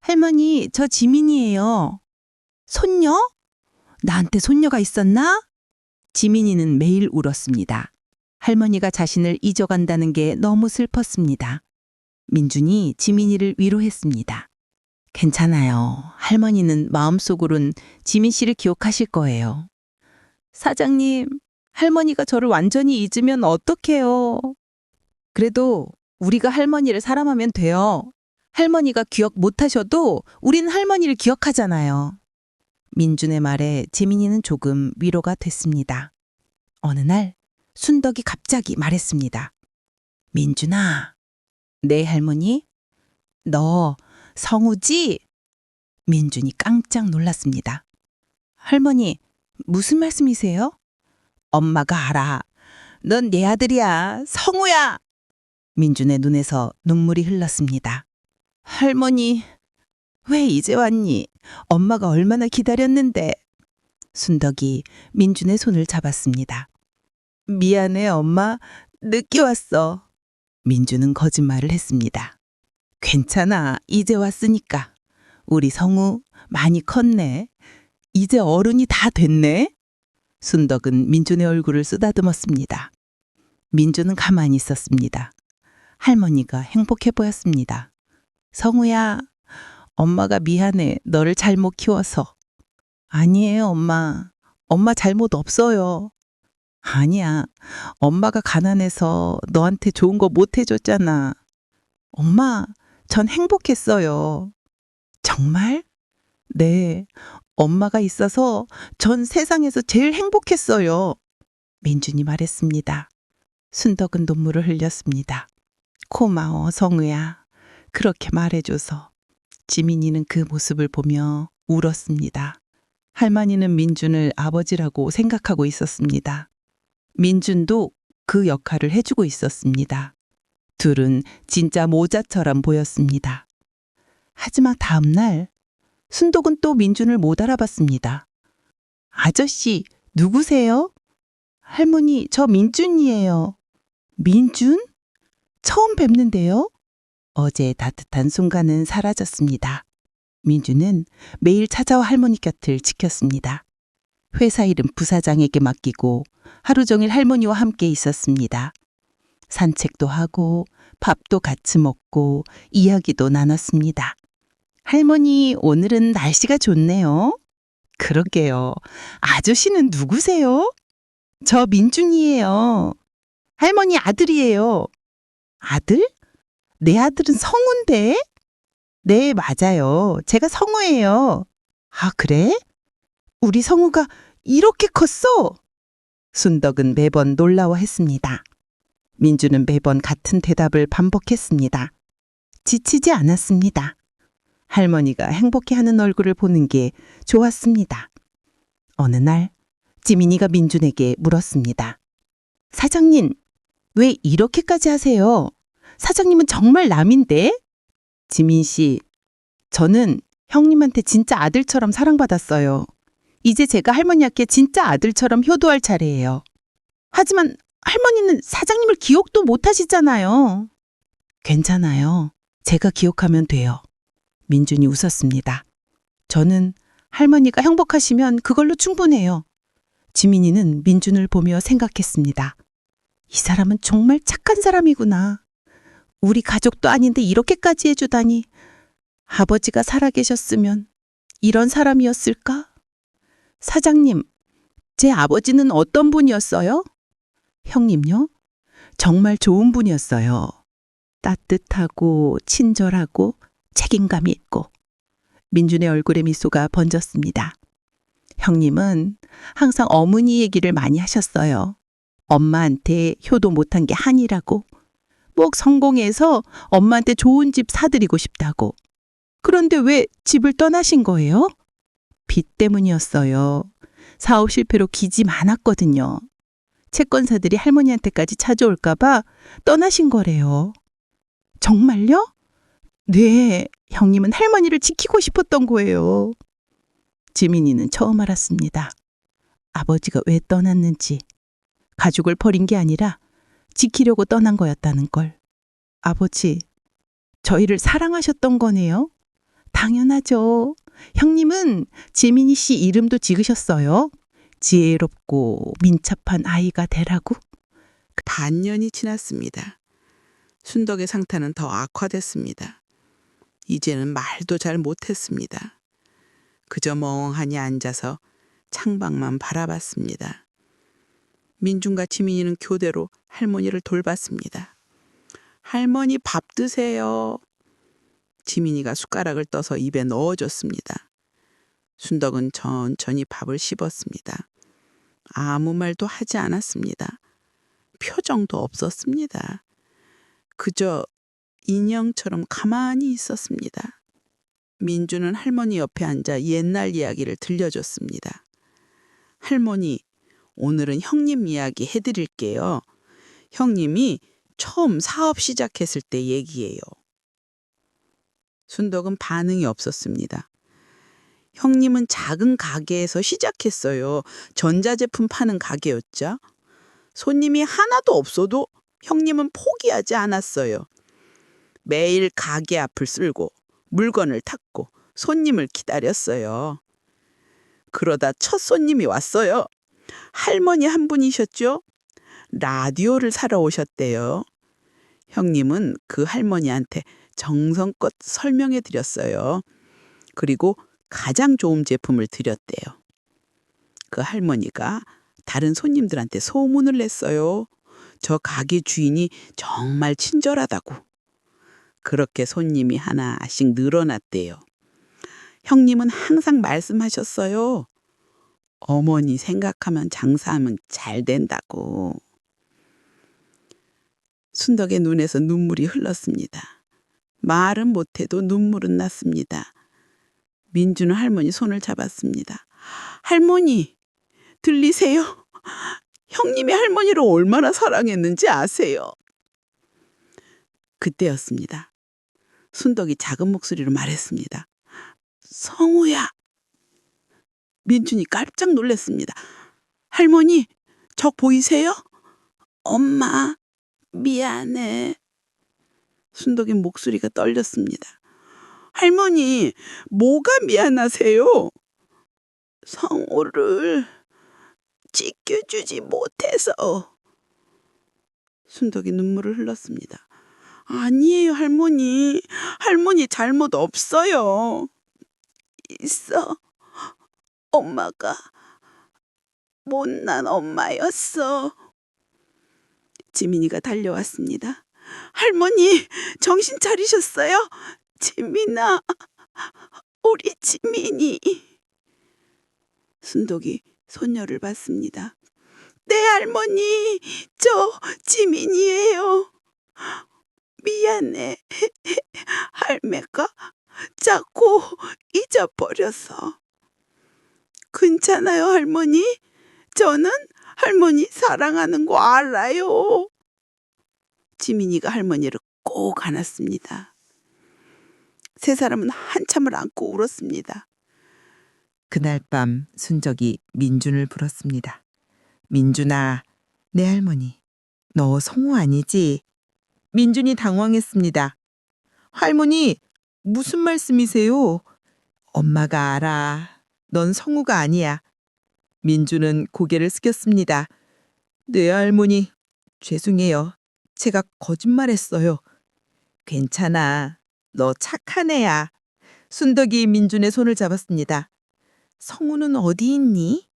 E: 할머니, 저 지민이에요. 손녀? 나한테 손녀가 있었나? 지민이는 매일 울었습니다. 할머니가 자신을 잊어간다는 게 너무 슬펐습니다. 민준이 지민이를 위로했습니다. 괜찮아요. 할머니는 마음속으론 지민 씨를 기억하실 거예요. 사장님, 할머니가 저를 완전히 잊으면 어떡해요. 그래도 우리가 할머니를 사랑하면 돼요. 할머니가 기억 못하셔도 우린 할머니를 기억하잖아요. 민준의 말에 지민이는 조금 위로가 됐습니다. 어느 날 순덕이 갑자기 말했습니다. 민준아, 네 할머니? 너 성우지? 민준이 깜짝 놀랐습니다. 할머니, 무슨 말씀이세요? 엄마가 알아. 넌 내 아들이야. 성우야. 민준의 눈에서 눈물이 흘렀습니다. 할머니, 왜 이제 왔니? 엄마가 얼마나 기다렸는데. 순덕이 민준의 손을 잡았습니다. 미안해, 엄마. 늦게 왔어. 민준은 거짓말을 했습니다. 괜찮아. 이제 왔으니까. 우리 성우 많이 컸네. 이제 어른이 다 됐네. 순덕은 민준의 얼굴을 쓰다듬었습니다. 민준은 가만히 있었습니다. 할머니가 행복해 보였습니다. 성우야, 엄마가 미안해. 너를 잘못 키워서. 아니에요, 엄마. 엄마 잘못 없어요. 아니야. 엄마가 가난해서 너한테 좋은 거 못 해줬잖아. 엄마, 전 행복했어요. 정말? 네. 엄마가 있어서 전 세상에서 제일 행복했어요. 민준이 말했습니다. 순덕은 눈물을 흘렸습니다. 고마워, 성우야. 그렇게 말해줘서. 지민이는 그 모습을 보며 울었습니다. 할머니는 민준을 아버지라고 생각하고 있었습니다. 민준도 그 역할을 해주고 있었습니다. 둘은 진짜 모자처럼 보였습니다. 하지만 다음 날 순덕은 또 민준을 못 알아봤습니다. 아저씨, 누구세요? 할머니, 저 민준이에요. 민준? 처음 뵙는데요? 어제의 따뜻한 순간은 사라졌습니다. 민준은 매일 찾아와 할머니 곁을 지켰습니다. 회사 일은 부사장에게 맡기고 하루 종일 할머니와 함께 있었습니다. 산책도 하고 밥도 같이 먹고 이야기도 나눴습니다. 할머니, 오늘은 날씨가 좋네요. 그러게요. 아저씨는 누구세요? 저 민준이에요. 할머니 아들이에요.
B: 아들? 내 아들은 성우인데? 네, 맞아요. 제가 성우예요. 아, 그래? 우리 성우가 이렇게 컸어? 순덕은 매번 놀라워했습니다. 민주는 매번 같은 대답을 반복했습니다. 지치지 않았습니다. 할머니가 행복해하는 얼굴을 보는 게 좋았습니다. 어느 날 지민이가 민준에게 물었습니다. 사장님, 왜 이렇게까지 하세요? 사장님은 정말 남인데? 지민 씨, 저는 형님한테 진짜 아들처럼 사랑받았어요. 이제 제가 할머니께 진짜 아들처럼 효도할 차례예요. 하지만 할머니는 사장님을 기억도 못 하시잖아요. 괜찮아요. 제가 기억하면 돼요. 민준이 웃었습니다. 저는 할머니가 행복하시면 그걸로 충분해요. 지민이는 민준을 보며 생각했습니다. 이 사람은 정말 착한 사람이구나. 우리 가족도 아닌데 이렇게까지 해주다니. 아버지가 살아계셨으면 이런 사람이었을까? 사장님, 제 아버지는 어떤 분이었어요? 형님요? 정말 좋은 분이었어요. 따뜻하고 친절하고 책임감이 있고. 민준의 얼굴에 미소가 번졌습니다. 형님은 항상 어머니 얘기를 많이 하셨어요. 엄마한테 효도 못한 게 한이라고. 꼭 성공해서 엄마한테 좋은 집 사드리고 싶다고. 그런데 왜 집을 떠나신 거예요? 빚 때문이었어요. 사업 실패로 빚이 많았거든요. 채권사들이 할머니한테까지 찾아올까봐 떠나신 거래요. 정말요? 네, 형님은 할머니를 지키고 싶었던 거예요. 지민이는 처음 알았습니다. 아버지가 왜 떠났는지. 가족을 버린 게 아니라 지키려고 떠난 거였다는 걸. 아버지, 저희를 사랑하셨던 거네요? 당연하죠. 형님은 지민이 씨 이름도 지으셨어요. 지혜롭고 민첩한 아이가 되라고.
D: 반년이 지났습니다. 순덕의 상태는 더 악화됐습니다. 이제는 말도 잘 못했습니다. 그저 멍하니 앉아서 창밖만 바라봤습니다. 민준과 지민이는 교대로 할머니를 돌봤습니다. 할머니 밥 드세요. 지민이가 숟가락을 떠서 입에 넣어줬습니다. 순덕은 천천히 밥을 씹었습니다. 아무 말도 하지 않았습니다. 표정도 없었습니다. 그저 인형처럼 가만히 있었습니다. 민주는 할머니 옆에 앉아 옛날 이야기를 들려줬습니다. 할머니, 오늘은 형님 이야기 해드릴게요. 형님이 처음 사업 시작했을 때 얘기예요. 순덕은 반응이 없었습니다. 형님은 작은 가게에서 시작했어요. 전자제품 파는 가게였죠. 손님이 하나도 없어도 형님은 포기하지 않았어요. 매일 가게 앞을 쓸고 물건을 탔고 손님을 기다렸어요. 그러다 첫 손님이 왔어요. 할머니 한 분이셨죠? 라디오를 사러 오셨대요. 형님은 그 할머니한테 정성껏 설명해 드렸어요. 그리고 가장 좋은 제품을 드렸대요. 그 할머니가 다른 손님들한테 소문을 냈어요. 저 가게 주인이 정말 친절하다고. 그렇게 손님이 하나씩 늘어났대요. 형님은 항상 말씀하셨어요. 어머니 생각하면 장사하면 잘 된다고. 순덕의 눈에서 눈물이 흘렀습니다. 말은 못해도 눈물은 났습니다. 민주는 할머니 손을 잡았습니다. 할머니, 들리세요? 형님이 할머니를 얼마나 사랑했는지 아세요? 그때였습니다. 순덕이 작은 목소리로 말했습니다. 성우야. 민준이 깜짝 놀랐습니다. 할머니, 저 보이세요? 엄마, 미안해. 순덕의 목소리가 떨렸습니다. 할머니, 뭐가 미안하세요? 성우를 지켜주지 못해서. 순덕이 눈물을 흘렸습니다. 아니에요, 할머니. 할머니 잘못 없어요. 있어. 엄마가 못난 엄마였어. 지민이가 달려왔습니다. 할머니, 정신 차리셨어요? 지민아, 우리 지민이. 순덕이 손녀를 봤습니다. 네, 할머니, 저 지민이에요. 미안해. 할매가 자꾸 잊어버려서. 괜찮아요, 할머니. 저는 할머니 사랑하는 거 알아요. 지민이가 할머니를 꼭 안았습니다. 세 사람은 한참을 안고 울었습니다.
C: 그날 밤 순덕이 민준을 불렀습니다. 민준아, 내 할머니. 너 성우 아니지? 민준이 당황했습니다. 할머니, 무슨 말씀이세요? 엄마가 알아. 넌 성우가 아니야. 민준은 고개를 숙였습니다. 네, 할머니. 죄송해요. 제가 거짓말했어요. 괜찮아. 너 착한 애야. 순덕이 민준의 손을 잡았습니다. 성우는 어디 있니?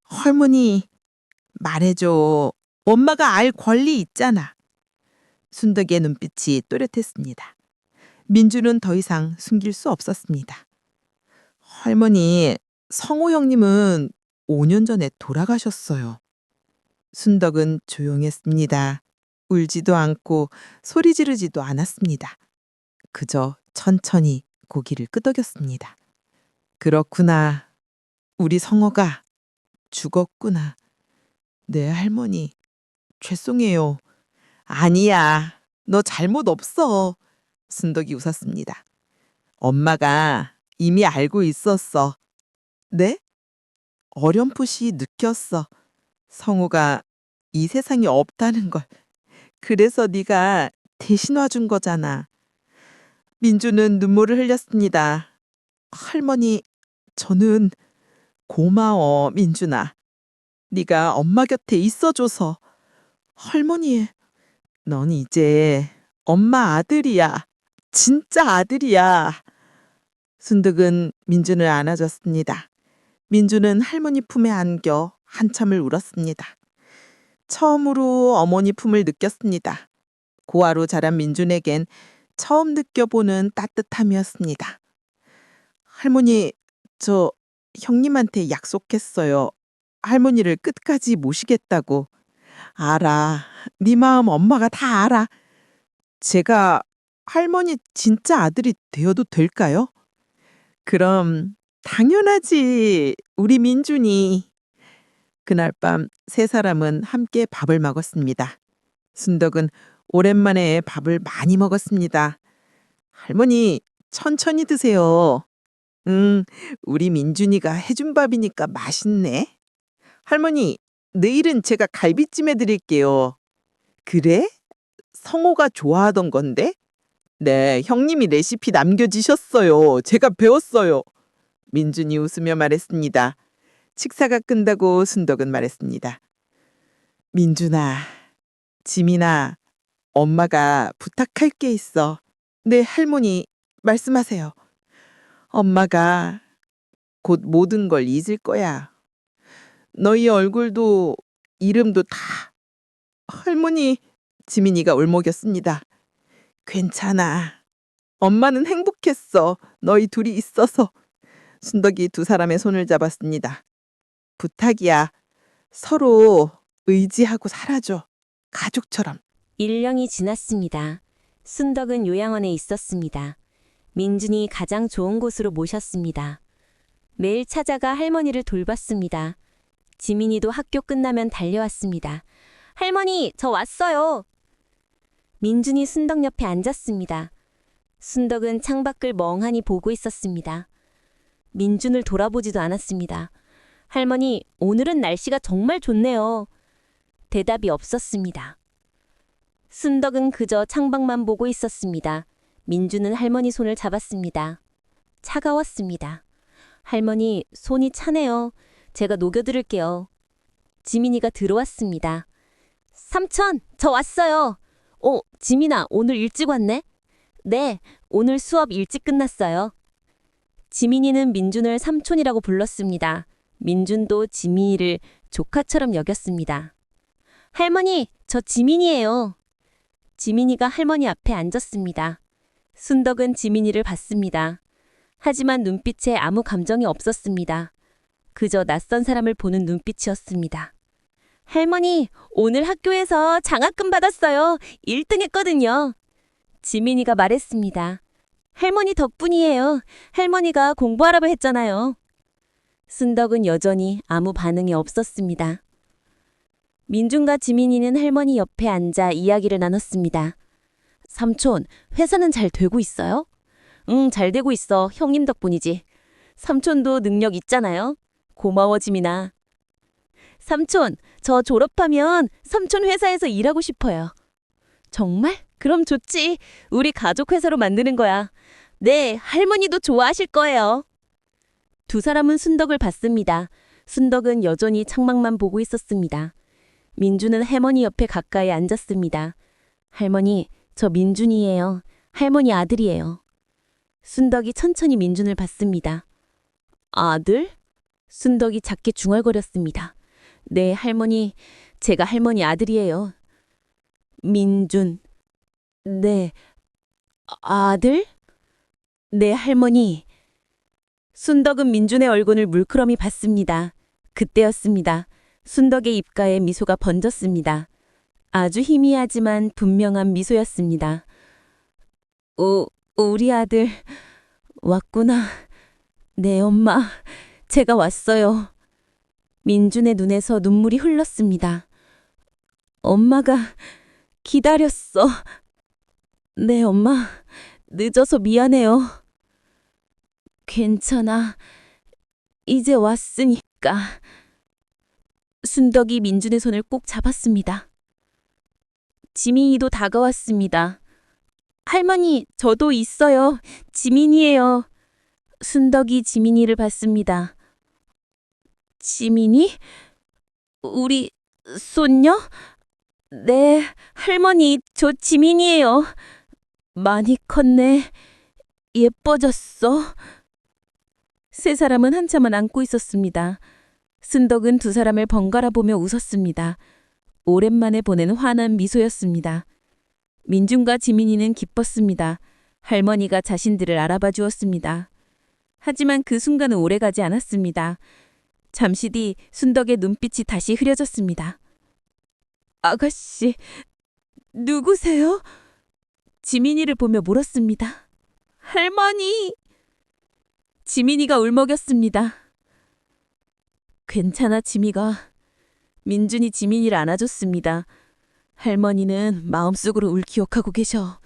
C: 할머니, 말해줘. 엄마가 알 권리 있잖아. 순덕의 눈빛이 또렷했습니다. 민준은 더 이상 숨길 수 없었습니다. 할머니, 성우 형님은 5년 전에 돌아가셨어요. 순덕은 조용했습니다. 울지도 않고 소리 지르지도 않았습니다. 그저 천천히 고기를 끄덕였습니다. 그렇구나. 우리 성호가 죽었구나. 네, 할머니. 죄송해요. 아니야. 너 잘못 없어. 순덕이 웃었습니다. 엄마가 이미 알고 있었어. 네? 어렴풋이 느꼈어. 성우가 이 세상에 없다는 걸. 그래서 네가 대신 와준 거잖아. 민주는 눈물을 흘렸습니다. 할머니, 저는 고마워, 민준아. 네가 엄마 곁에 있어줘서. 할머니, 넌 이제 엄마 아들이야. 진짜 아들이야. 순덕은 민준을 안아줬습니다. 민준은 할머니 품에 안겨 한참을 울었습니다. 처음으로 어머니 품을 느꼈습니다. 고아로 자란 민준에겐 처음 느껴보는 따뜻함이었습니다. 할머니, 저 형님한테 약속했어요. 할머니를 끝까지 모시겠다고. 알아. 네 마음 엄마가 다 알아. 제가 할머니 진짜 아들이 되어도 될까요? 그럼 당연하지. 우리 민준이. 그날 밤 세 사람은 함께 밥을 먹었습니다. 순덕은 오랜만에 밥을 많이 먹었습니다. 할머니, 천천히 드세요. 우리 민준이가 해준 밥이니까 맛있네. 할머니, 내일은 제가 갈비찜 해드릴게요. 그래? 성호가 좋아하던 건데? 네, 형님이 레시피 남겨주셨어요. 제가 배웠어요. 민준이 웃으며 말했습니다. 식사가 끝나고 순덕은 말했습니다. 민준아, 지민아, 엄마가 부탁할 게 있어. 네, 할머니, 말씀하세요. 엄마가 곧 모든 걸 잊을 거야. 너희 얼굴도 이름도 다. 할머니, 지민이가 울먹였습니다. 괜찮아. 엄마는 행복했어. 너희 둘이 있어서. 순덕이 두 사람의 손을 잡았습니다. 부탁이야. 서로 의지하고 살아줘. 가족처럼.
F: 1년이 지났습니다. 순덕은 요양원에 있었습니다. 민준이 가장 좋은 곳으로 모셨습니다. 매일 찾아가 할머니를 돌봤습니다. 지민이도 학교 끝나면 달려왔습니다. 할머니, 저 왔어요. 민준이 순덕 옆에 앉았습니다. 순덕은 창밖을 멍하니 보고 있었습니다. 민준을 돌아보지도 않았습니다. 할머니, 오늘은 날씨가 정말 좋네요. 대답이 없었습니다. 순덕은 그저 창밖만 보고 있었습니다. 민준은 할머니 손을 잡았습니다. 차가웠습니다. 할머니, 손이 차네요. 제가 녹여드릴게요. 지민이가 들어왔습니다. 삼촌, 저 왔어요. 지민아, 오늘 일찍 왔네? 네, 오늘 수업 일찍 끝났어요. 지민이는 민준을 삼촌이라고 불렀습니다. 민준도 지민이를 조카처럼 여겼습니다. 할머니, 저 지민이에요. 지민이가 할머니 앞에 앉았습니다. 순덕은 지민이를 봤습니다. 하지만 눈빛에 아무 감정이 없었습니다. 그저 낯선 사람을 보는 눈빛이었습니다. 할머니, 오늘 학교에서 장학금 받았어요. 1등 했거든요. 지민이가 말했습니다. 할머니 덕분이에요. 할머니가 공부하라고 했잖아요. 순덕은 여전히 아무 반응이 없었습니다. 민준과 지민이는 할머니 옆에 앉아 이야기를 나눴습니다. 삼촌, 회사는 잘 되고 있어요? 응, 잘 되고 있어. 형님 덕분이지. 삼촌도 능력 있잖아요. 고마워, 지민아. 삼촌, 저 졸업하면 삼촌 회사에서 일하고 싶어요. 정말? 그럼 좋지. 우리 가족 회사로 만드는 거야. 네, 할머니도 좋아하실 거예요. 두 사람은 순덕을 봤습니다. 순덕은 여전히 창밖만 보고 있었습니다. 민준은 할머니 옆에 가까이 앉았습니다. 할머니, 저 민준이에요. 할머니 아들이에요. 순덕이 천천히 민준을 봤습니다. 아들? 순덕이 작게 중얼거렸습니다. 네, 할머니. 제가 할머니 아들이에요. 민준. 네. 아들? 네, 할머니. 순덕은 민준의 얼굴을 물끄러미 봤습니다. 그때였습니다. 순덕의 입가에 미소가 번졌습니다. 아주 희미하지만 분명한 미소였습니다. 우리 아들 왔구나. 네, 엄마. 제가 왔어요. 민준의 눈에서 눈물이 흘렀습니다. 엄마가 기다렸어. 네, 엄마. 늦어서 미안해요. 괜찮아. 이제 왔으니까. 순덕이 민준의 손을 꼭 잡았습니다. 지민이도 다가왔습니다. 할머니, 저도 있어요. 지민이에요. 순덕이 지민이를 봤습니다. 지민이? 우리 손녀? 네, 할머니, 저 지민이에요. 많이 컸네. 예뻐졌어. 세 사람은 한참을 안고 있었습니다. 순덕은 두 사람을 번갈아 보며 웃었습니다. 오랜만에 보는 환한 미소였습니다. 민준과 지민이는 기뻤습니다. 할머니가 자신들을 알아봐 주었습니다. 하지만 그 순간은 오래가지 않았습니다. 잠시 뒤 순덕의 눈빛이 다시 흐려졌습니다. 아가씨, 누구세요? 지민이를 보며 물었습니다. 할머니! 지민이가 울먹였습니다. 괜찮아, 지미가. 민준이 지민이를 안아줬습니다. 할머니는 마음속으로 울기억하고 계셔.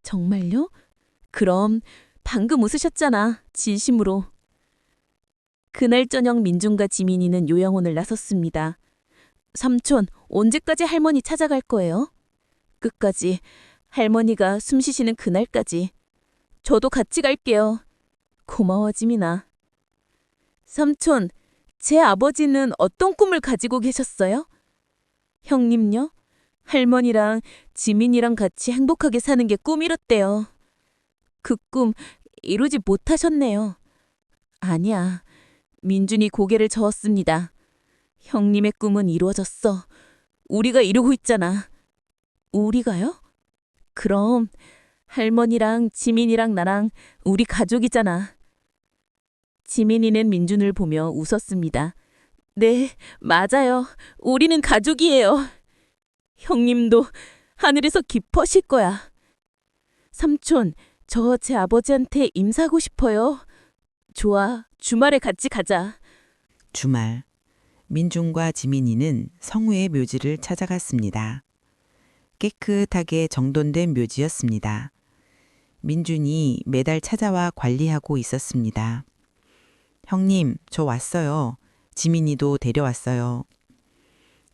F: 정말요? 그럼 방금 웃으셨잖아, 진심으로. 그날 저녁 민준과 지민이는 요양원을 나섰습니다. 삼촌, 언제까지 할머니 찾아갈 거예요? 끝까지. 할머니가 숨 쉬시는 그날까지. 저도 같이 갈게요. 고마워, 지민아. 삼촌, 제 아버지는 어떤 꿈을 가지고 계셨어요? 형님요? 할머니랑 지민이랑 같이 행복하게 사는 게 꿈이었대요. 그 꿈 이루지 못하셨네요. 아니야. 민준이 고개를 저었습니다. 형님의 꿈은 이루어졌어. 우리가 이루고 있잖아. 우리가요? 그럼 할머니랑 지민이랑 나랑 우리 가족이잖아. 지민이는 민준을 보며 웃었습니다. 네, 맞아요. 우리는 가족이에요. 형님도 하늘에서 기뻐하실 거야. 삼촌, 저 제 아버지한테 인사하고 싶어요. 좋아, 주말에 같이 가자.
A: 주말, 민준과 지민이는 성우의 묘지를 찾아갔습니다. 깨끗하게 정돈된 묘지였습니다. 민준이 매달 찾아와 관리하고 있었습니다. 형님, 저 왔어요. 지민이도 데려왔어요.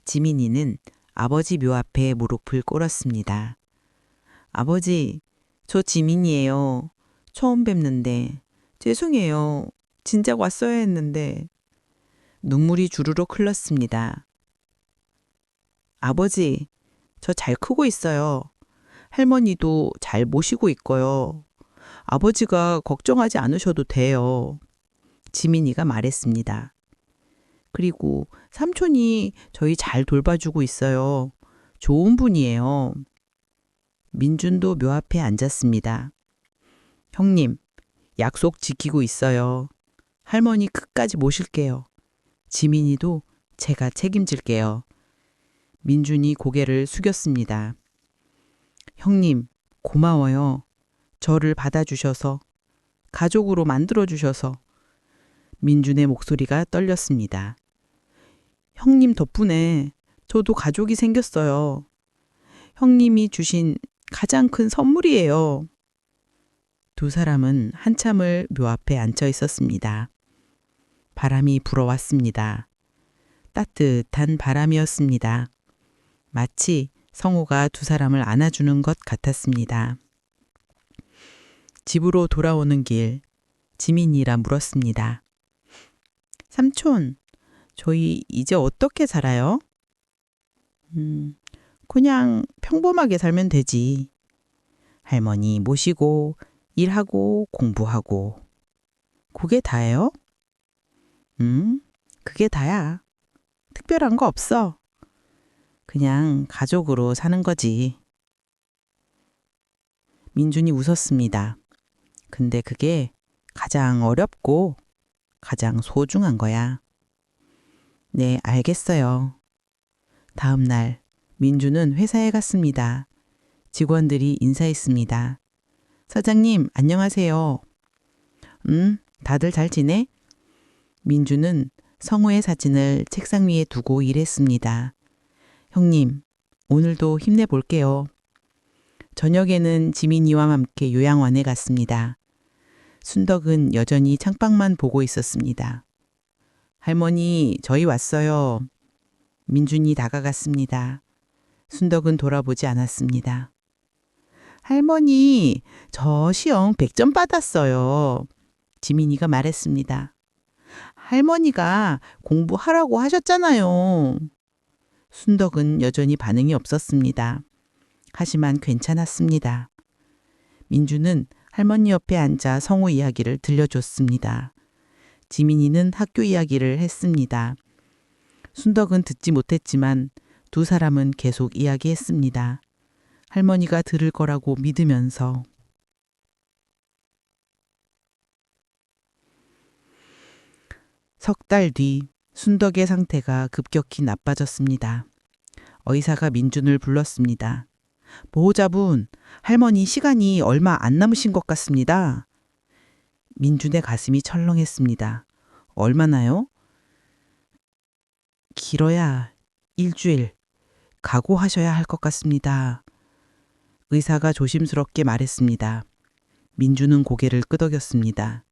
A: 지민이는 아버지 묘 앞에 무릎을 꿇었습니다. 아버지, 저 지민이에요. 처음 뵙는데 죄송해요. 진작 왔어야 했는데. 눈물이 주르륵 흘렀습니다. 아버지, 저 잘 크고 있어요. 할머니도 잘 모시고 있고요. 아버지가 걱정하지 않으셔도 돼요. 지민이가 말했습니다. 그리고 삼촌이 저희 잘 돌봐주고 있어요. 좋은 분이에요. 민준도 묘 앞에 앉았습니다. 형님, 약속 지키고 있어요. 할머니 끝까지 모실게요. 지민이도 제가 책임질게요. 민준이 고개를 숙였습니다. 형님, 고마워요. 저를 받아주셔서, 가족으로 만들어주셔서. 민준의 목소리가 떨렸습니다. 형님 덕분에 저도 가족이 생겼어요. 형님이 주신 가장 큰 선물이에요. 두 사람은 한참을 묘 앞에 앉혀 있었습니다. 바람이 불어왔습니다. 따뜻한 바람이었습니다. 마치 성호가 두 사람을 안아주는 것 같았습니다. 집으로 돌아오는 길, 지민이라 물었습니다. 삼촌, 저희 이제 어떻게 살아요? 그냥 평범하게 살면 되지. 할머니 모시고, 일하고, 공부하고. 그게 다예요? 그게 다야. 특별한 거 없어. 그냥 가족으로 사는 거지. 민준이 웃었습니다. 근데 그게 가장 어렵고 가장 소중한 거야. 네, 알겠어요. 다음 날 민준은 회사에 갔습니다. 직원들이 인사했습니다. 사장님, 안녕하세요. 다들 잘 지내? 민준은 성우의 사진을 책상 위에 두고 일했습니다. 형님, 오늘도 힘내볼게요. 저녁에는 지민이와 함께 요양원에 갔습니다. 순덕은 여전히 창밖만 보고 있었습니다. 할머니, 저희 왔어요. 민준이 다가갔습니다. 순덕은 돌아보지 않았습니다. 할머니, 저 시험 100점 받았어요. 지민이가 말했습니다. 할머니가 공부하라고 하셨잖아요. 순덕은 여전히 반응이 없었습니다. 하지만 괜찮았습니다. 민주는 할머니 옆에 앉아 성우 이야기를 들려줬습니다. 지민이는 학교 이야기를 했습니다. 순덕은 듣지 못했지만 두 사람은 계속 이야기했습니다. 할머니가 들을 거라고 믿으면서. 석 달 뒤 순덕의 상태가 급격히 나빠졌습니다. 의사가 민준을 불렀습니다. 보호자분, 할머니 시간이 얼마 안 남으신 것 같습니다. 민준의 가슴이 철렁했습니다. 얼마나요? 길어야 일주일. 각오하셔야 할 것 같습니다. 의사가 조심스럽게 말했습니다. 민준은 고개를 끄덕였습니다.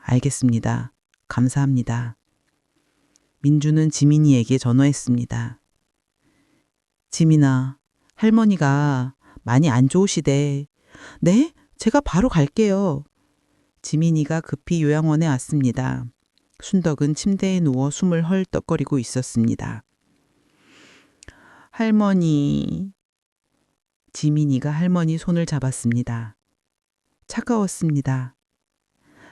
A: 알겠습니다. 감사합니다. 민준은 지민이에게 전화했습니다. 지민아, 할머니가 많이 안 좋으시대. 네? 제가 바로 갈게요. 지민이가 급히 요양원에 왔습니다. 순덕은 침대에 누워 숨을 헐떡거리고 있었습니다. 할머니. 지민이가 할머니 손을 잡았습니다. 차가웠습니다.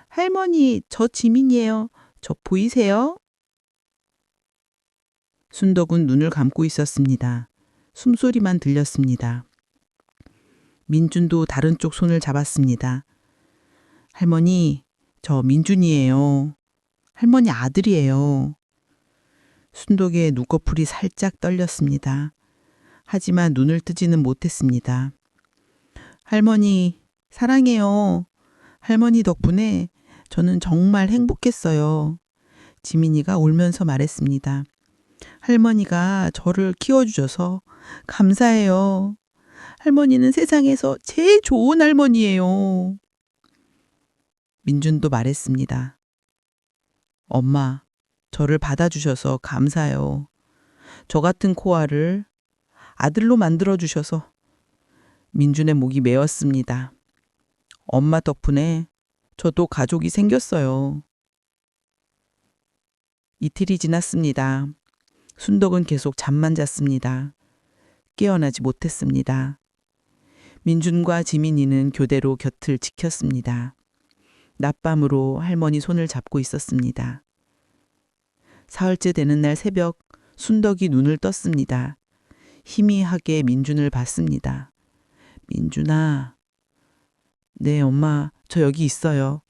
A: 할머니, 저 지민이에요. 저 보이세요? 순덕은 눈을 감고 있었습니다. 숨소리만 들렸습니다. 민준도 다른 쪽 손을 잡았습니다. 할머니, 저 민준이에요. 할머니 아들이에요. 순덕의 눈꺼풀이 살짝 떨렸습니다. 하지만 눈을 뜨지는 못했습니다. 할머니, 사랑해요. 할머니 덕분에 저는 정말 행복했어요. 지민이가 울면서 말했습니다. 할머니가 저를 키워주셔서 감사해요. 할머니는 세상에서 제일 좋은 할머니예요. 민준도 말했습니다. 엄마, 저를 받아주셔서 감사해요. 저 같은 코아를 아들로 만들어주셔서. 민준의 목이 메었습니다. 엄마 덕분에 저도 가족이 생겼어요. 이틀이 지났습니다. 순덕은 계속 잠만 잤습니다. 깨어나지 못했습니다. 민준과 지민이는 교대로 곁을 지켰습니다. 낮밤으로 할머니 손을 잡고 있었습니다. 사흘째 되는 날 새벽 순덕이 눈을 떴습니다. 희미하게 민준을 봤습니다.
B: 민준아. 네, 엄마. 저 여기 있어요.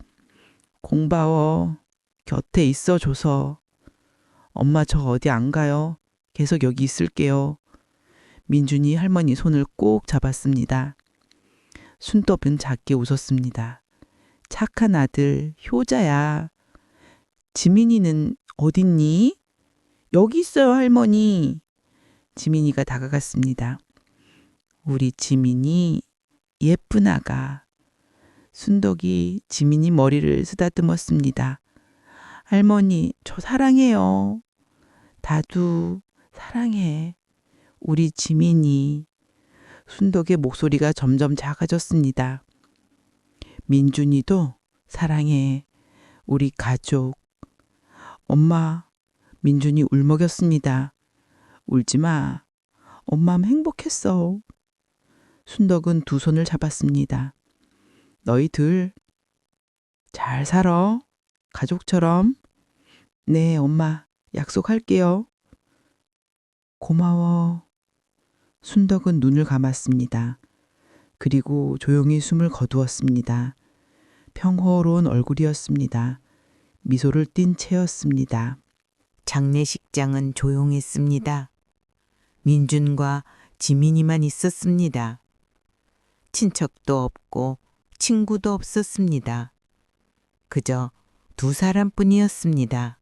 B: 공바워. 곁에 있어줘서. 엄마 저 어디 안 가요. 계속 여기 있을게요. 민준이 할머니 손을 꼭 잡았습니다. 순덕은 작게 웃었습니다. 착한 아들, 효자야. 지민이는 어딨니? 여기 있어요, 할머니. 지민이가 다가갔습니다. 우리 지민이 예쁜 아가. 순덕이 지민이 머리를 쓰다듬었습니다. 할머니, 저 사랑해요. 다두 사랑해. 우리 지민이. 순덕의 목소리가 점점 작아졌습니다. 민준이도 사랑해. 우리 가족. 엄마, 민준이 울먹였습니다. 울지 마. 엄마 행복했어. 순덕은 두 손을 잡았습니다. 너희들 잘 살아. 가족처럼. 네, 엄마. 약속할게요. 고마워. 순덕은 눈을 감았습니다. 그리고 조용히 숨을 거두었습니다. 평화로운 얼굴이었습니다. 미소를 띤 채였습니다.
A: 장례식장은 조용했습니다. 민준과 지민이만 있었습니다. 친척도 없고 친구도 없었습니다. 그저 두 사람뿐이었습니다.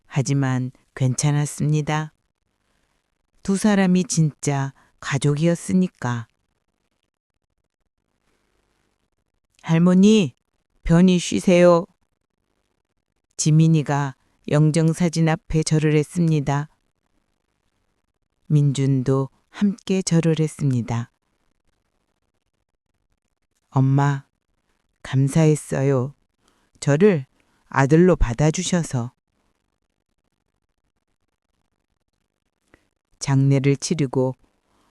A: 하지만 괜찮았습니다. 두 사람이 진짜 가족이었으니까. 할머니, 편히 쉬세요. 지민이가 영정사진 앞에 절을 했습니다. 민준도 함께 절을 했습니다. 엄마, 감사했어요. 저를 아들로 받아주셔서. 장례를 치르고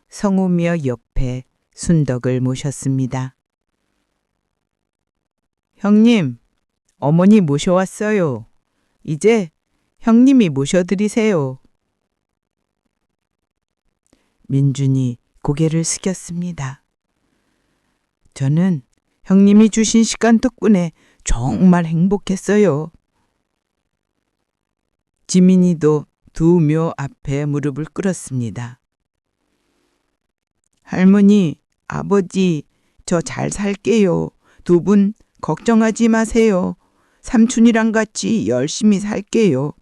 A: 성우며 옆에 순덕을 모셨습니다. 형님, 어머니 모셔왔어요. 이제 형님이 모셔드리세요. 민준이 고개를 숙였습니다. 저는 형님이 주신 시간 덕분에 정말 행복했어요. 지민이도 두 묘 앞에 무릎을 꿇었습니다. 할머니, 아버지, 저 잘 살게요. 두 분 걱정하지 마세요. 삼촌이랑 같이 열심히 살게요.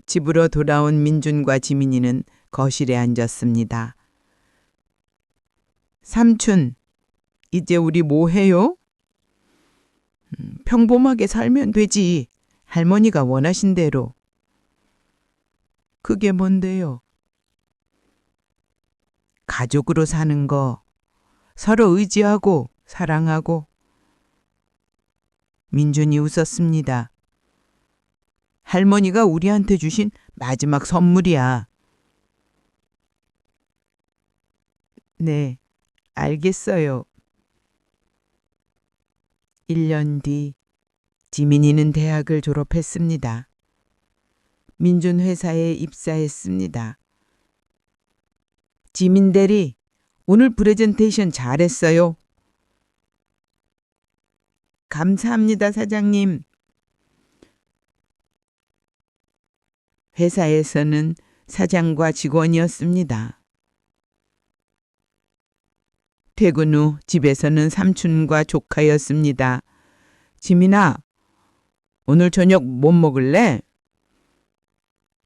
A: 집으로 돌아온 민준과 지민이는 거실에 앉았습니다. 삼촌, 이제 우리 뭐 해요? 평범하게 살면 되지. 할머니가 원하신 대로. 그게 뭔데요? 가족으로 사는 거. 서로 의지하고 사랑하고. 민준이 웃었습니다. 할머니가 우리한테 주신 마지막 선물이야. 네, 알겠어요. 1년 뒤 지민이는 대학을 졸업했습니다. 민준 회사에 입사했습니다. 지민 대리, 오늘 프레젠테이션 잘했어요. 감사합니다, 사장님. 회사에서는 사장과 직원이었습니다. 퇴근 후 집에서는 삼촌과 조카였습니다. 지민아, 오늘 저녁 뭐 먹을래?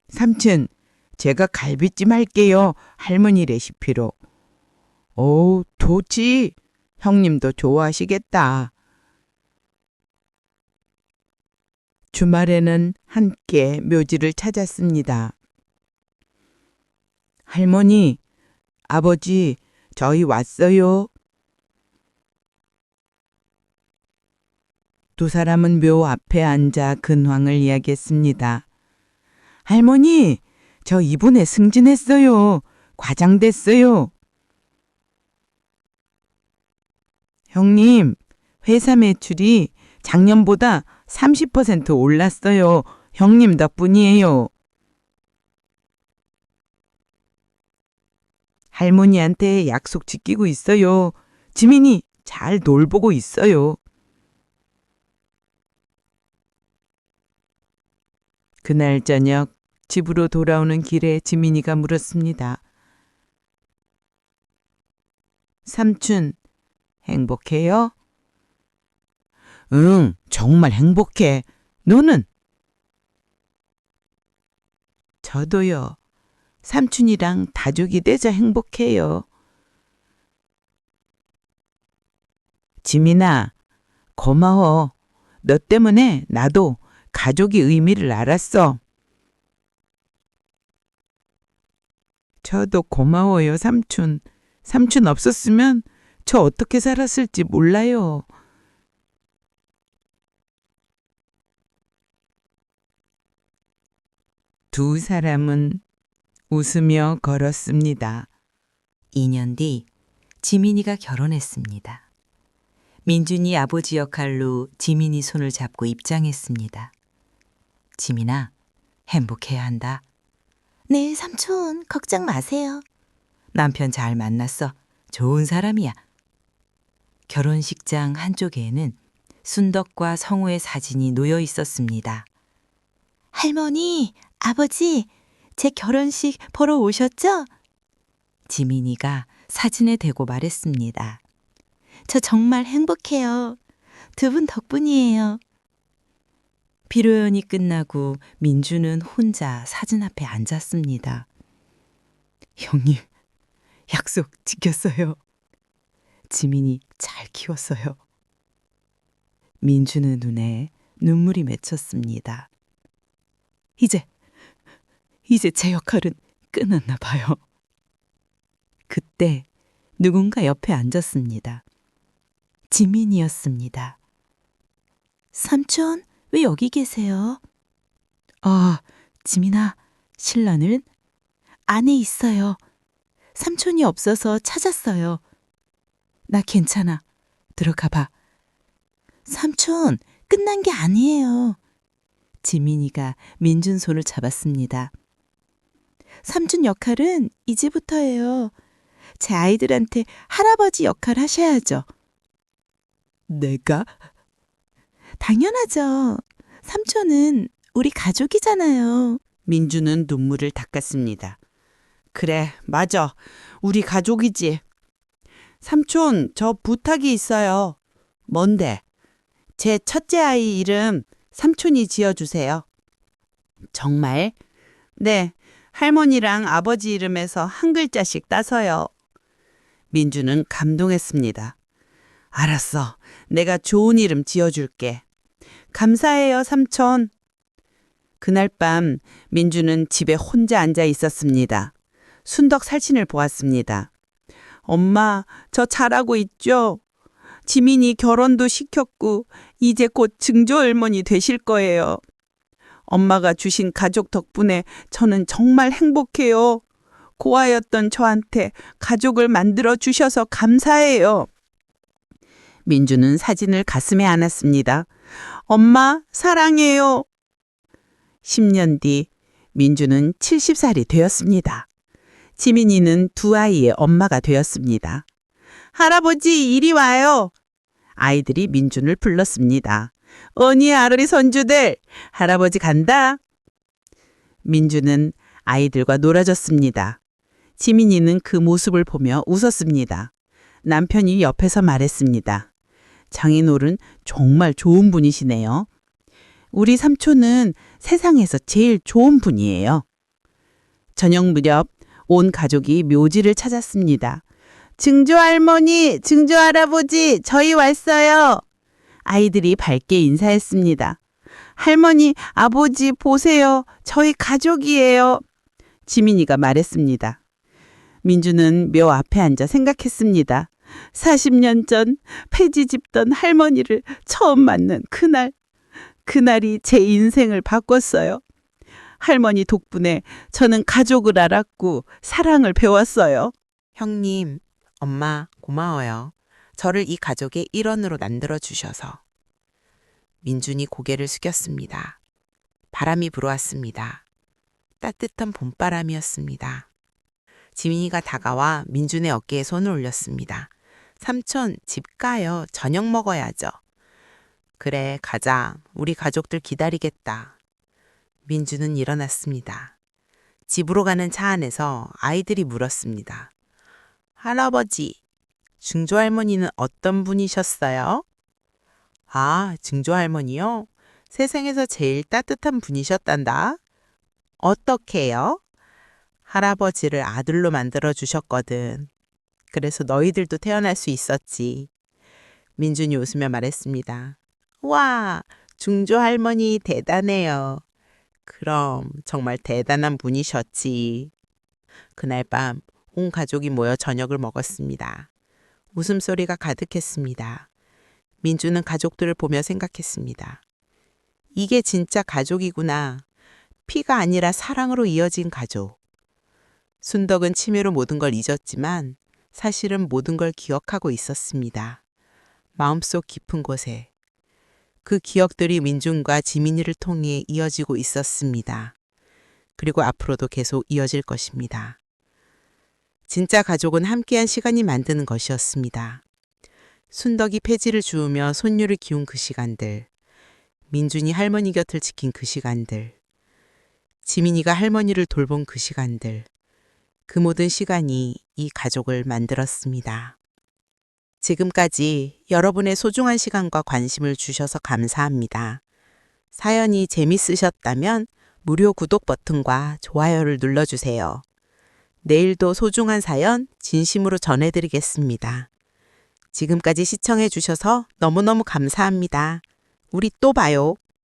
A: 삼촌, 제가 갈비찜 할게요. 할머니 레시피로. 오, 좋지. 형님도 좋아하시겠다. 주말에는 함께 묘지를 찾았습니다. 할머니, 아버지, 저희 왔어요. 두 사람은 묘 앞에 앉아 근황을 이야기했습니다. 할머니, 저 이번에 승진했어요. 과장 됐어요. 형님, 회사 매출이 작년보다 30% 올랐어요. 형님 덕분이에요.
B: 할머니한테 약속 지키고 있어요. 지민이 잘 돌보고 있어요. 그날 저녁 집으로 돌아오는 길에 지민이가 물었습니다. 삼촌, 행복해요? 응, 정말 행복해. 너는? 저도요. 삼촌이랑 다족이 되자 행복해요. 지민아, 고마워. 너 때문에 나도 가족의 의미를 알았어. 저도 고마워요, 삼촌. 삼촌 없었으면 저 어떻게 살았을지 몰라요. 두 사람은 웃으며 걸었습니다.
A: 2년 뒤 지민이가 결혼했습니다. 민준이 아버지 역할로 지민이 손을 잡고 입장했습니다. 지민아, 행복해야 한다. 네, 삼촌, 걱정 마세요. 남편 잘 만났어. 좋은 사람이야. 결혼식장 한쪽에는 순덕과 성우의 사진이 놓여 있었습니다. 할머니, 아버지, 제 결혼식 보러 오셨죠? 지민이가 사진에 대고 말했습니다. 저 정말 행복해요. 두 분 덕분이에요. 피로연이 끝나고 민주는 혼자 사진 앞에 앉았습니다. 형님, 약속 지켰어요. 지민이 잘 키웠어요. 민주는 눈에 눈물이 맺혔습니다. 이제 제 역할은 끝났나 봐요. 그때 누군가 옆에 앉았습니다. 지민이었습니다. 삼촌, 왜 여기 계세요? 지민아, 신랑은 안에 있어요. 삼촌이 없어서 찾았어요. 나 괜찮아. 들어가 봐. 삼촌, 끝난 게 아니에요. 지민이가 민준 손을 잡았습니다. 삼촌 역할은 이제부터예요. 제 아이들한테 할아버지 역할 하셔야죠. 내가? 당연하죠. 삼촌은 우리 가족이잖아요.
B: 민주는 눈물을 닦았습니다. 그래, 맞아. 우리 가족이지. 삼촌, 저 부탁이 있어요. 뭔데? 제 첫째 아이 이름 삼촌이 지어주세요. 정말? 네, 할머니랑 아버지 이름에서 한 글자씩 따서요. 민주는 감동했습니다. 알았어. 내가 좋은 이름 지어줄게. 감사해요, 삼촌. 그날 밤 민주는 집에 혼자 앉아 있었습니다. 순덕 살친을 보았습니다. 엄마, 저 잘하고 있죠? 지민이 결혼도 시켰고 이제 곧 증조 할머니 되실 거예요. 엄마가 주신 가족 덕분에 저는 정말 행복해요. 고아였던 저한테 가족을 만들어 주셔서 감사해요. 민주는 사진을 가슴에 안았습니다. 엄마, 사랑해요. 10년 뒤 민주는 70살이 되었습니다. 지민이는 두 아이의 엄마가 되었습니다. 할아버지, 이리 와요. 아이들이 민준을 불렀습니다. 언니, 아르리 손주들, 할아버지 간다. 민주는 아이들과 놀아줬습니다. 지민이는 그 모습을 보며 웃었습니다. 남편이 옆에서 말했습니다. 장인어른 정말 좋은 분이시네요. 우리 삼촌은 세상에서 제일 좋은 분이에요. 저녁 무렵 온 가족이 묘지를 찾았습니다. 증조 할머니, 증조 할아버지, 저희 왔어요. 아이들이 밝게 인사했습니다. 할머니, 아버지 보세요. 저희 가족이에요. 지민이가 말했습니다. 민주는 묘 앞에 앉아 생각했습니다. 40년 전 폐지 집던 할머니를 처음 만난 그날이 제 인생을 바꿨어요. 할머니 덕분에 저는 가족을 알았고 사랑을 배웠어요.
G: 형님, 엄마, 고마워요. 저를 이 가족의 일원으로 만들어 주셔서. 민준이 고개를 숙였습니다. 바람이 불어왔습니다. 따뜻한 봄바람이었습니다. 지민이가 다가와 민준의 어깨에 손을 올렸습니다. 삼촌, 집 가요. 저녁 먹어야죠. 그래, 가자. 우리 가족들 기다리겠다. 민준은 일어났습니다. 집으로 가는 차 안에서 아이들이 물었습니다. 할아버지, 증조할머니는 어떤 분이셨어요? 아, 증조할머니요? 세상에서 제일 따뜻한 분이셨단다. 어떻게요? 할아버지를 아들로 만들어 주셨거든. 그래서 너희들도 태어날 수 있었지. 민준이 웃으며 말했습니다. 와, 증조할머니 대단해요. 그럼 정말 대단한 분이셨지. 그날 밤 온 가족이 모여 저녁을 먹었습니다. 웃음소리가 가득했습니다. 민주는 가족들을 보며 생각했습니다. 이게 진짜 가족이구나. 피가 아니라 사랑으로 이어진 가족. 순덕은 치매로 모든 걸 잊었지만 사실은 모든 걸 기억하고 있었습니다. 마음속 깊은 곳에. 그 기억들이 민준과 지민이를 통해 이어지고 있었습니다. 그리고 앞으로도 계속 이어질 것입니다. 진짜 가족은 함께한 시간이 만드는 것이었습니다. 순덕이 폐지를 주우며 손녀를 키운 그 시간들, 민준이 할머니 곁을 지킨 그 시간들, 지민이가 할머니를 돌본 그 시간들, 그 모든 시간이 이 가족을 만들었습니다. 지금까지 여러분의 소중한 시간과 관심을 주셔서 감사합니다. 사연이 재밌으셨다면 무료 구독 버튼과 좋아요를 눌러주세요. 내일도 소중한 사연 진심으로 전해드리겠습니다. 지금까지 시청해 주셔서 너무너무 감사합니다. 우리 또 봐요.